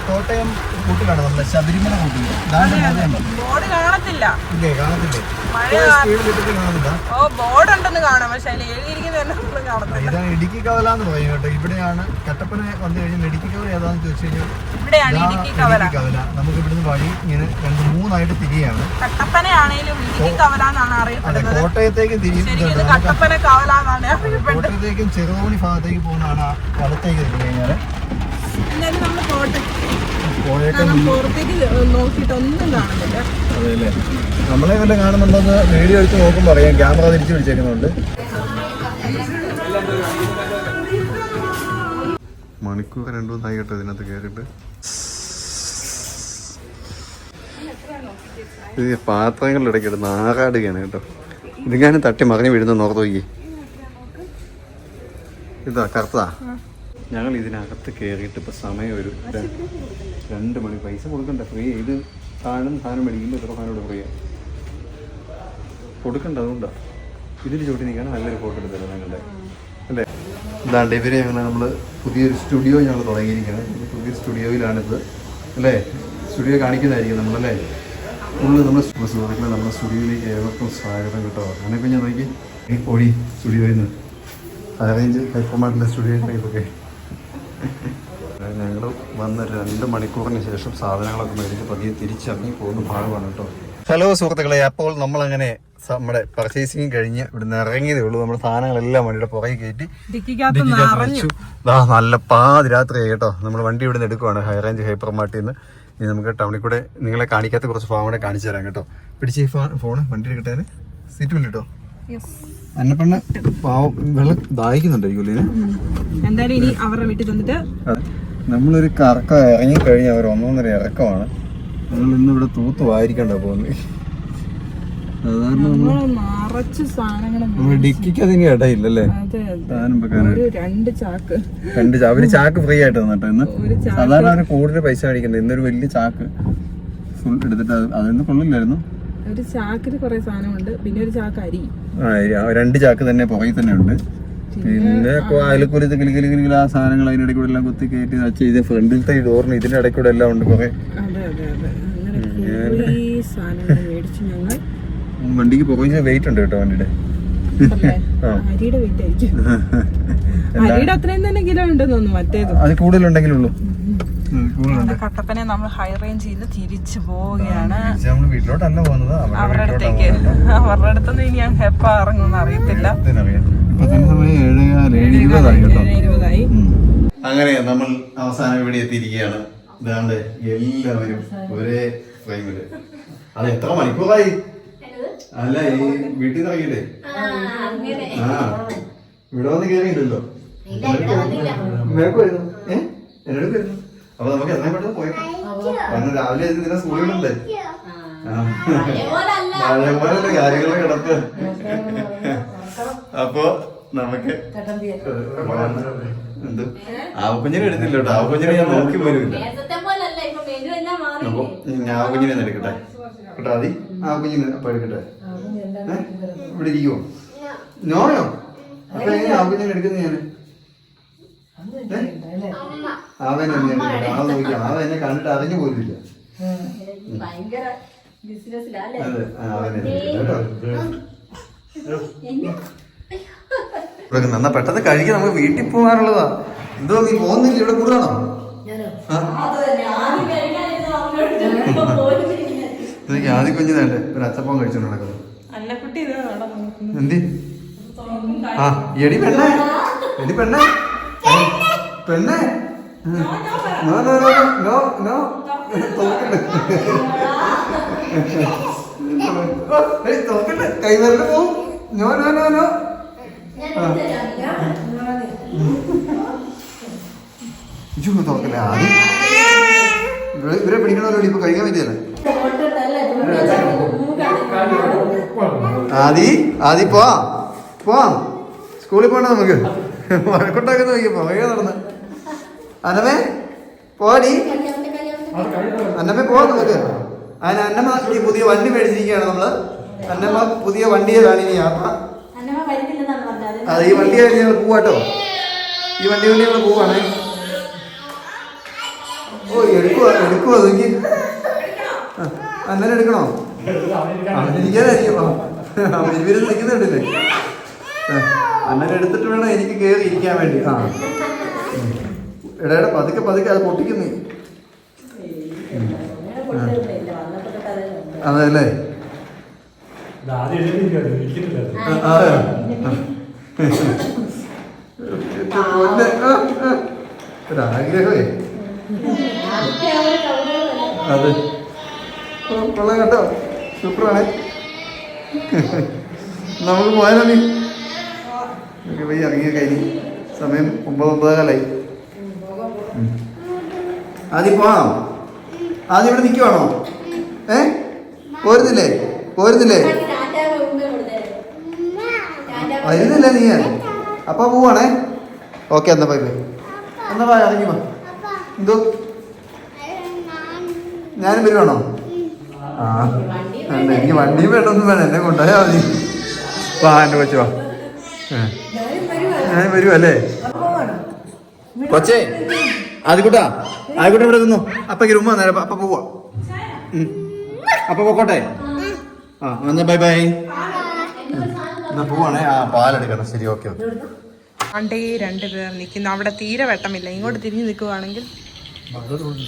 കോട്ടയം കൂട്ടിലാണ് നമ്മുടെ ശബരിമല കൂട്ടില്. ബോർഡ് കാണത്തില്ല. മഴ ബോർഡ് ഉണ്ടെന്ന് കാണാം, പക്ഷെ അതിൽ എഴുതിയിരിക്കുന്നത് ഇതാണ് ഇടുക്കി കവലാന്ന് പറയും കേട്ടോ. ഇവിടെയാണ് കട്ടപ്പന വന്നു കഴിഞ്ഞാൽ ഇടുക്കി കവല ഏതാന്ന് ചോദിച്ചു കഴിഞ്ഞാൽ ഇവിടെയാണ് ഇടുക്കി കവല. നമുക്ക് ഇവിടുന്ന് വഴി ഇങ്ങനെ 2-3 തിരിയാണ്. കട്ടപ്പനയാണേലും ഇടുക്കി കവല എന്നാണ് അറിയപ്പെടുന്നത്. കോട്ടയത്തേക്കും തിരിയും. കട്ടപ്പന കവല എന്നാണ് അറിയപ്പെടുന്നത്. കോട്ടയത്തേക്കും ചെറുതോണി ഭാഗത്തേക്ക് പോകുന്നതാണ് വലത്തേക്ക് തിരിഞ്ഞു കഴിഞ്ഞാല്. എന്നാലും നമ്മൾ പുറത്തേക്ക് നോക്കിയിട്ട് ഒന്നും കാണുന്നില്ല. അതെല്ലേ, നമ്മളെ വല്ല കാണുന്നുണ്ടെന്ന് വീഡിയോ എടുത്ത് നോക്കുമ്പോൾ അറിയാം. ക്യാമറ തിരിച്ചു പിടിച്ചേക്കുന്നുണ്ട്. മണിക്കൂർ 2-3 ആയി കേട്ടോ ഇതിനകത്ത് കയറിയിട്ട്. ഇത് പാത്രങ്ങളുടെ ഇടയ്ക്ക് ഇടുന്ന ആറാടുകയാണ് കേട്ടോ. ഇതിങ്ങനെ തട്ടി മറിഞ്ഞ് വീഴുന്ന നോർത്ത് നോക്കി. ഇതാ കറുത്താ. ഞങ്ങൾ ഇതിനകത്ത് കയറിയിട്ട് ഇപ്പം സമയം ഒരു 2 മണി. പൈസ കൊടുക്കണ്ട, ഫ്രീ. ഇത് സാധനം മേടിക്കുമ്പോൾ ഇത്ര സാധനം ഫ്രീ കൊടുക്കണ്ട. അതുകൊണ്ടാണ് ഇതിൽ ചോട്ടി നിൽക്കുകയാണ്. നല്ലൊരു ഫോട്ടോ എടുത്തല്ലോ ഞങ്ങളുടെ അല്ലേ? ഇതാണ്ട് ഇവര് നമ്മൾ പുതിയൊരു സ്റ്റുഡിയോ ഞങ്ങൾ തുടങ്ങിയിരിക്കുകയാണ്. പുതിയ സ്റ്റുഡിയോയിലാണിത് അല്ലേ? സ്റ്റുഡിയോ കാണിക്കുന്നതായിരിക്കും നമ്മളല്ലേ? ഉള്ളിൽ നമ്മുടെ സുഹൃത്തുക്കളെ നമ്മുടെ സ്റ്റുഡിയോയിലേക്ക് ഏവർക്കും സ്വാഗതം കേട്ടോ. അങ്ങനെ ഞാൻ നോക്കി ഓടി സ്റ്റുഡിയോയിൽ നിന്ന് അറേഞ്ച് ഹൈപ്പർമാർട്ടിലെ സ്റ്റുഡിയോ ഇതൊക്കെ. ഞങ്ങൾ വന്ന് 2 മണിക്കൂറിന് ശേഷം സാധനങ്ങളൊക്കെ മേടിച്ച് പതിയെ തിരിച്ചിറങ്ങി പോകുന്ന ഭാഗമാണ് കേട്ടോ. ഹലോ സുഹൃത്തുക്കളെ, അപ്പോൾ നമ്മളങ്ങനെ നമ്മുടെ പർച്ചേസിങ് കഴിഞ്ഞ് ഇവിടുന്ന് ഇറങ്ങിയതേ ഉള്ളൂ. നമ്മുടെ സാധനങ്ങളെല്ലാം വണ്ടിയുടെ പുറകെ കയറ്റി വെച്ചു. നല്ല പാതിരാത്രിയായി കേട്ടോ. നമ്മൾ വണ്ടി ഇവിടുന്ന് എടുക്കുവാണ് ഹൈറേഞ്ച് ഹൈപ്പർ മാർട്ടിൽ നിന്ന്. ഇനി നമുക്ക് ടൗണിൽ കൂടെ നിങ്ങളെ കാണിക്കാത്ത കുറച്ച് ഫാം കൂടെ കാണിച്ചു തരാം കേട്ടോ. പിടിച്ച് ഫോണ് വണ്ടി എടുക്കട്ടെ. സീറ്റ് ബെൽറ്റ് കേട്ടോ. അന്നപ്പെണ്ണ പാവം വെള്ളം ദാഹിക്കുന്നുണ്ടായിരിക്കും. എന്തായാലും ഇനി അവരുടെ വീട്ടിൽ തന്നിട്ട് നമ്മളൊരു കറക്കം ഇറങ്ങിക്കഴിഞ്ഞാൽ ഒരു 1.5 ഇറക്കമാണ്. നമ്മൾ ഇന്ന് ഇവിടെ തൂത്തുവായിരിക്കണ്ട പോകുന്നത്. സാധാരണ നമ്മൾ ഡിക്കിക്ക് അതിന് ഇടയില്ലല്ലേ. ഒരു ചാക്ക് ഫ്രീ ആയിട്ട് തന്നിട്ടോ ഇന്ന്. സാധാരണ അവര് കൂടുതൽ പൈസ മേടിക്കണ്ടേ. ഇന്നൊരു വലിയ ചാക്ക് ഫുൾ എടുത്തിട്ട് അതൊന്നും കൊള്ളില്ലായിരുന്നു. ഒരു ചാക്കിന് കുറെ സാധനമുണ്ട്, പിന്നെ ഒരു ചാക്ക് അരി. 2 ചാക്ക് തന്നെ പുറകിൽ തന്നെ ഉണ്ട്. പിന്നെ അയലക്കുലത്ത് കിളിക്കിളിക്കിളികൾ ആ സാധനങ്ങൾ അതിനിടയിൽ കൂടെ എല്ലാം കുത്തി കയറ്റി ചെയ്ത് ഫ്രണ്ടിലത്തെ ഈ ഡോറിന് ഇതിന്റെ ഇടയിൽ കൂടെ എല്ലാം ഉണ്ട് കുറെ. വണ്ടിക്ക് പുറകിൽ വെയിറ്റ് ഉണ്ട് കേട്ടോ വണ്ടിയുടെ. അരിയുടെ വെയിറ്റ് ആയിരിക്കും. അരിയുടെ അത്രയും തന്നെ കിലോ ഉണ്ടെന്ന് തോന്നുന്നു. മറ്റേത് അത് കൂടുതലുണ്ടെങ്കിലുള്ളൂ. കട്ടപ്പനെ നമ്മൾ ഹൈ റേഞ്ചിൽ നിന്ന് തിരിച്ചു പോവുകയാണ് വീട്ടിലോട്ടല്ല പോകുന്നത്, അവരുടെ അടുത്തേക്ക്. അവരുടെ അടുത്തൊന്നും ഇനി ഞാൻ എപ്പ ഇറങ്ങുമെന്ന് അറിയത്തില്ല. അങ്ങനെ നമ്മൾ അവസാനം ഇവിടെ എത്തിയിരിക്കുകയാണ്. ഇതാണ്ട് എല്ലാവരും ഒരേ ഫ്രെയിമില്. അത് എത്ര മണിക്കൂറായി? അല്ല ഈ വീട്ടിൽ നിന്ന് ഇറങ്ങിയില്ലേ? ഇവിടെ വന്ന് കേറിയില്ലല്ലോ. എന്നോട് വരുന്നു. അപ്പൊ നമുക്ക് എത്രയും പെട്ടെന്ന് പോയേക്കാം. കാരണം രാവിലെ ഇതിനെ സ്കൂളിലുണ്ടേ. മഴ പോലല്ലേ കാര്യങ്ങളെ കിടക്കുക. അപ്പൊ നമുക്ക് എന്ത് ആവക്കുഞ്ഞിനെ എടുത്തില്ല കേട്ടോ. ആവക്കുഞ്ഞിനെ ഞാൻ നോക്കി പോലുമില്ല. അപ്പൊ ഞാൻ ആവക്കുഞ്ഞിനെ ഒന്ന് എടുക്കട്ടെ കേട്ടോ. ആദ്യം ആവക്കുഞ്ഞിനെ അപ്പൊ എടുക്കട്ടെ. ഇവിടെ ഇരിക്കുവോ? നോയോ? അപ്പൊ എങ്ങനെ ആവക്കുഞ്ഞിനെ എടുക്കുന്നത് ഞാന്? അവൻ നോക്കിയാണ്. അവൻ എന്നെ കണ്ടിട്ട് അറിഞ്ഞു പോലില്ല. അതെ ഇവിടെ നന്നാ പെട്ടെന്ന് കഴിക്കാൻ നമുക്ക് വീട്ടിൽ പോകാനുള്ളതാ. എന്തോ നീ പോകുന്നില്ല? ഇവിടെ കൂടുതലാണോ? എനിക്ക് ആദ്യം കുഞ്ഞു വേണ്ടേ ഒരു അച്ചപ്പം കഴിച്ചോണ്ട് നടക്കുന്നത്. എന്തി ആ എടി പെണ്ണേ, എടി പെണ്ണേ, പെണ്ണേ, no no no no no തോക്കണ്ടേ, കൈവരല് പോവും. No no no no. തോക്കല്ലേ ആദ്യം ഇവരെ പിടിക്കണമല്ലോ. ഇപ്പൊ കഴിക്കാൻ പറ്റിയല്ലേ? ആദി പോവാം സ്കൂളിൽ പോകണ്ട നമുക്ക്. വഴക്കുണ്ടാക്കുന്ന നോക്കിയ പുറകെ നടന്ന്. അന്നമ്മേ പോടി, അന്നമ്മേ പോവാം നമുക്ക്. അതിന് അന്നമ്മ ഈ പുതിയ വണ്ടി മേടിച്ചിരിക്കുകയാണ് നമ്മള്. അന്നമ്മ പുതിയ വണ്ടിയിലാണ് ഇനി യാത്ര. അതെ ഈ വണ്ടി കഴിഞ്ഞ് ഞങ്ങൾ പോവാട്ടോ. ഈ വണ്ടി ഞങ്ങൾ പോവാണ്. ഓ എടുക്കുവാ നോക്കി. അന്നേരം എടുക്കണോ? അവനിരിക്കാനായിരിക്കും. ഇവര് നിൽക്കുന്നുണ്ടല്ലേ. അന്നേരം എടുത്തിട്ട് വേണം എനിക്ക് കയറി ഇരിക്കാൻ വേണ്ടി. ആ എടാ പതുക്കെ അത് പൊട്ടിക്കുന്നേ. അതെല്ലേ ഒരാഗ്രഹമേ. അതെ കൊള്ളാം കേട്ടോ, സൂപ്പറാണ്. നമുക്ക് പോയാലോ? നീ പോയി ഇറങ്ങിയ കഴിഞ്ഞ് സമയം 9:09 ആദ്യം പോവാം. ആദ്യം ഇവിടെ നിൽക്കുവാണോ? പോരുന്നില്ലേ വരുന്നില്ല നീ? അപ്പ പോവാണേ. ഓക്കെ എന്നാ പോയി എന്നാ പോയി ഇറങ്ങി വാ. എന്തോ ഞാനും വരുവാണോ? ആ എനിക്ക് വണ്ടിയും വേണ്ടൊന്നും വേണം, എന്നെ കൊണ്ടുപോയാ മതി. വാ എൻ്റെ കൊച്ചു വാ. ഞാൻ വരുവല്ലേ കൊച്ചേ? ആദ്യക്കൂട്ടാ ഇവിടെ നിന്നു. അപ്പക്ക് റൂമ നേരം അപ്പ പോവാ. അപ്പൊ പോക്കോട്ടെ. ആ എന്നാ ബൈ ബൈ. എന്നാ പോവാണേ. ആ പാലെടുക്കണം. ശരി ഓക്കെ. പണ്ടേ 2 പേർ നിൽക്കുന്നു. അവിടെ തീരെ വെട്ടമില്ല. ഇങ്ങോട്ട് തിരിഞ്ഞു നിൽക്കുവാണെങ്കിൽ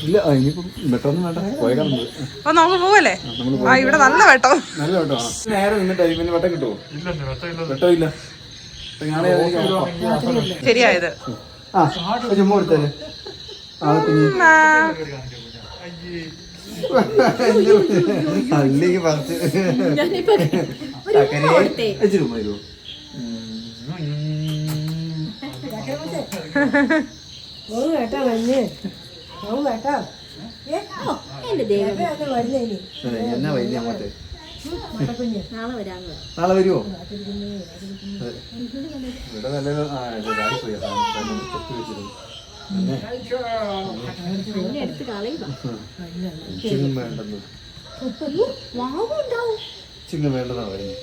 ഇല്ല. ഇനിയിപ്പം വെട്ടമൊന്നും വേണ്ട. അപ്പൊ നമുക്ക് പോവല്ലേ? ആ ഇവിടെ നല്ല വെട്ടം. നല്ല വെട്ടോ. നേരെ നിന്നിട്ട് പിന്നെ വെട്ടം കിട്ടുമോ? വെട്ടമില്ല. ശരിയായത്. ആ ചുമ്മാ എടുത്തേ. അല്ലേക്ക് പറിച്ച് എന്നാ വൈകി അങ്ങോട്ട് നാളെ വരുമോ? ഇവിടെ നല്ല ചാടിപ്പോയി ചിങ്ങം വേണ്ടെന്ന് ചിങ്ങം വേണ്ടെന്നാ പറയുന്നത്.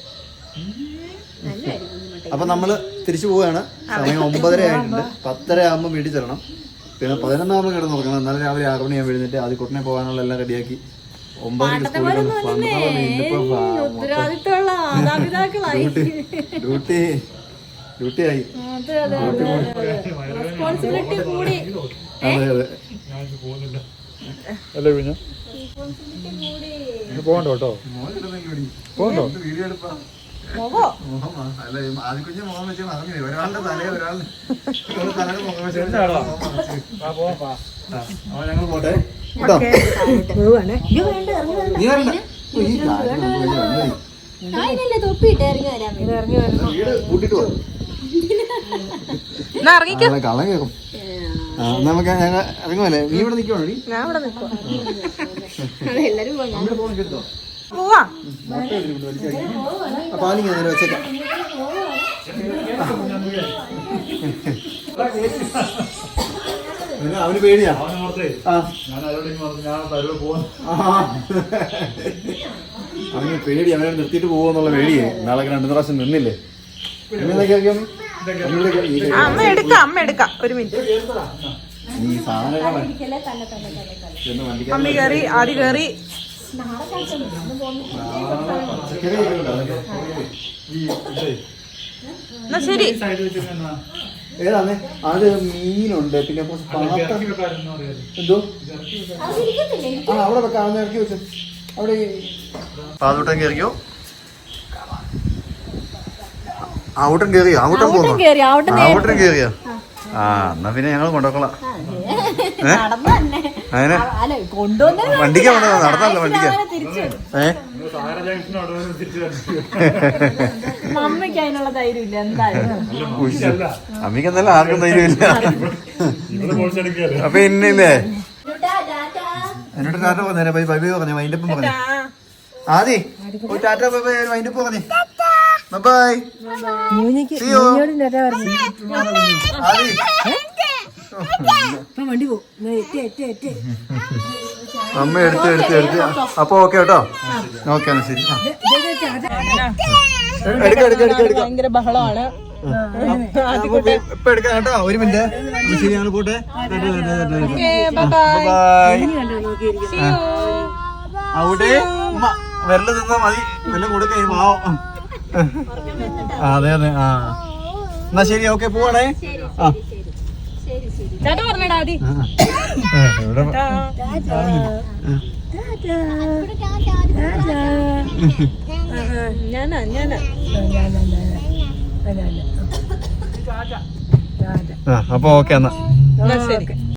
അപ്പൊ നമ്മള് തിരിച്ചു പോവുകയാണ്. സമയം 9:30 ആയിട്ടുണ്ട്. 10:30 ആകുമ്പോൾ വീട്ടിൽ ചെല്ലണം. പിന്നെ 11 ആകുമ്പോൾ കിടന്ന് നോക്കണം. എന്നാലും രാവിലെ 6 മണിയാകുമ്പോൾ എഴുന്നേറ്റ് ആദ്യം കുട്ടനെ പോകാനുള്ള എല്ലാം റെഡിയാക്കി 9:00 ഡ്യൂട്ടിയായി. അതെ അതെ പോകണ്ടോ കേട്ടോ, പോകണ്ടോ? വീഡിയോ എടുപ്പാ. അല്ല ആദ്യ കുഞ്ഞ് മുഖം വെച്ച് മറന്നു. ഒരാളുടെ തലയെ തലയുടെ മുഖം വെച്ച് ഞങ്ങൾ പോട്ടെ കേട്ടോ. നീ വരണ്ട, കൂട്ടിട്ട് പോ. കള്ളം കേൾക്കും. നമുക്ക് ഞങ്ങൾ ഇറങ്ങുമല്ലേ? നീ ഇവിടെ നിൽക്കുവാണോ? പാലിങ്ങനെ നേരെ വെച്ചേക്കാം. അവന് പേടിയാ. അവന് പേടി, അവനെ നിർത്തിയിട്ട് പോകുന്നുള്ള പേടിയേ. നാളെ 2 പ്രാവശ്യം നിന്നില്ലേ? അമ്മ എടുക്കാം ഒരു മിനിറ്റ്. നീ സാധനം അമ്മ കേറി, ആദ്യം കേറി. എന്നാ ശരി. ഏതാന്നേ? അത് മീനുണ്ട്, പിന്നെ എന്തോ അവിടെ വെക്കാം. ഇറക്കി വെച്ചു അവിടെ. പാതൂട്ടൻ കയറിയോ? ഔട്ടൻ കയറിയോ? ഔട്ടൻ പോകുന്നു. ഔട്ടൻ കയറിയോ? ആ എന്നാ പിന്നെ ഞങ്ങൾ കൊണ്ടുപോക്കളാം. അങ്ങനെ വണ്ടിക്കാ കൊണ്ടുപോകാം. നടന്നല്ലോ വണ്ടിക്കാ. അമ്മയ്ക്ക് അതിനുള്ള ധൈര്യമില്ല. എന്തായാലും അമ്മയ്ക്ക് എന്നല്ല ആർക്കും ധൈര്യമില്ല. അപ്പൊ ഇന്നില്ലേ എന്നോട് ടാറ്റ പറഞ്ഞേ. ബൈ ബൈ പറഞ്ഞേ. വൈൻഡപ്പം പറഞ്ഞേ. ആദി ടാറ്റ ബൈ ബൈ വൈൻഡപ്പ് പറഞ്ഞേ. ബൈ. അമ്മ എടുത്ത് അപ്പൊ ഓക്കെ കേട്ടോ. ഓക്കെ എന്നാ ശരി. ഭയങ്കര ബഹളമാണ്. ഇപ്പൊ എടുക്കാം കേട്ടോ. 1 മിനിറ്റ്. ശരി ഞങ്ങൾ പോട്ടെ. അവിടെ വെള്ളം തിന്നാ മതി. വെള്ളം കൊടുക്കേ പാവം. അതെ അതെ. ആ എന്നാ ശരി. ഓക്കെ പോവാണേ. ആ അപ്പൊ ഓക്കെ എന്നാ ശരി.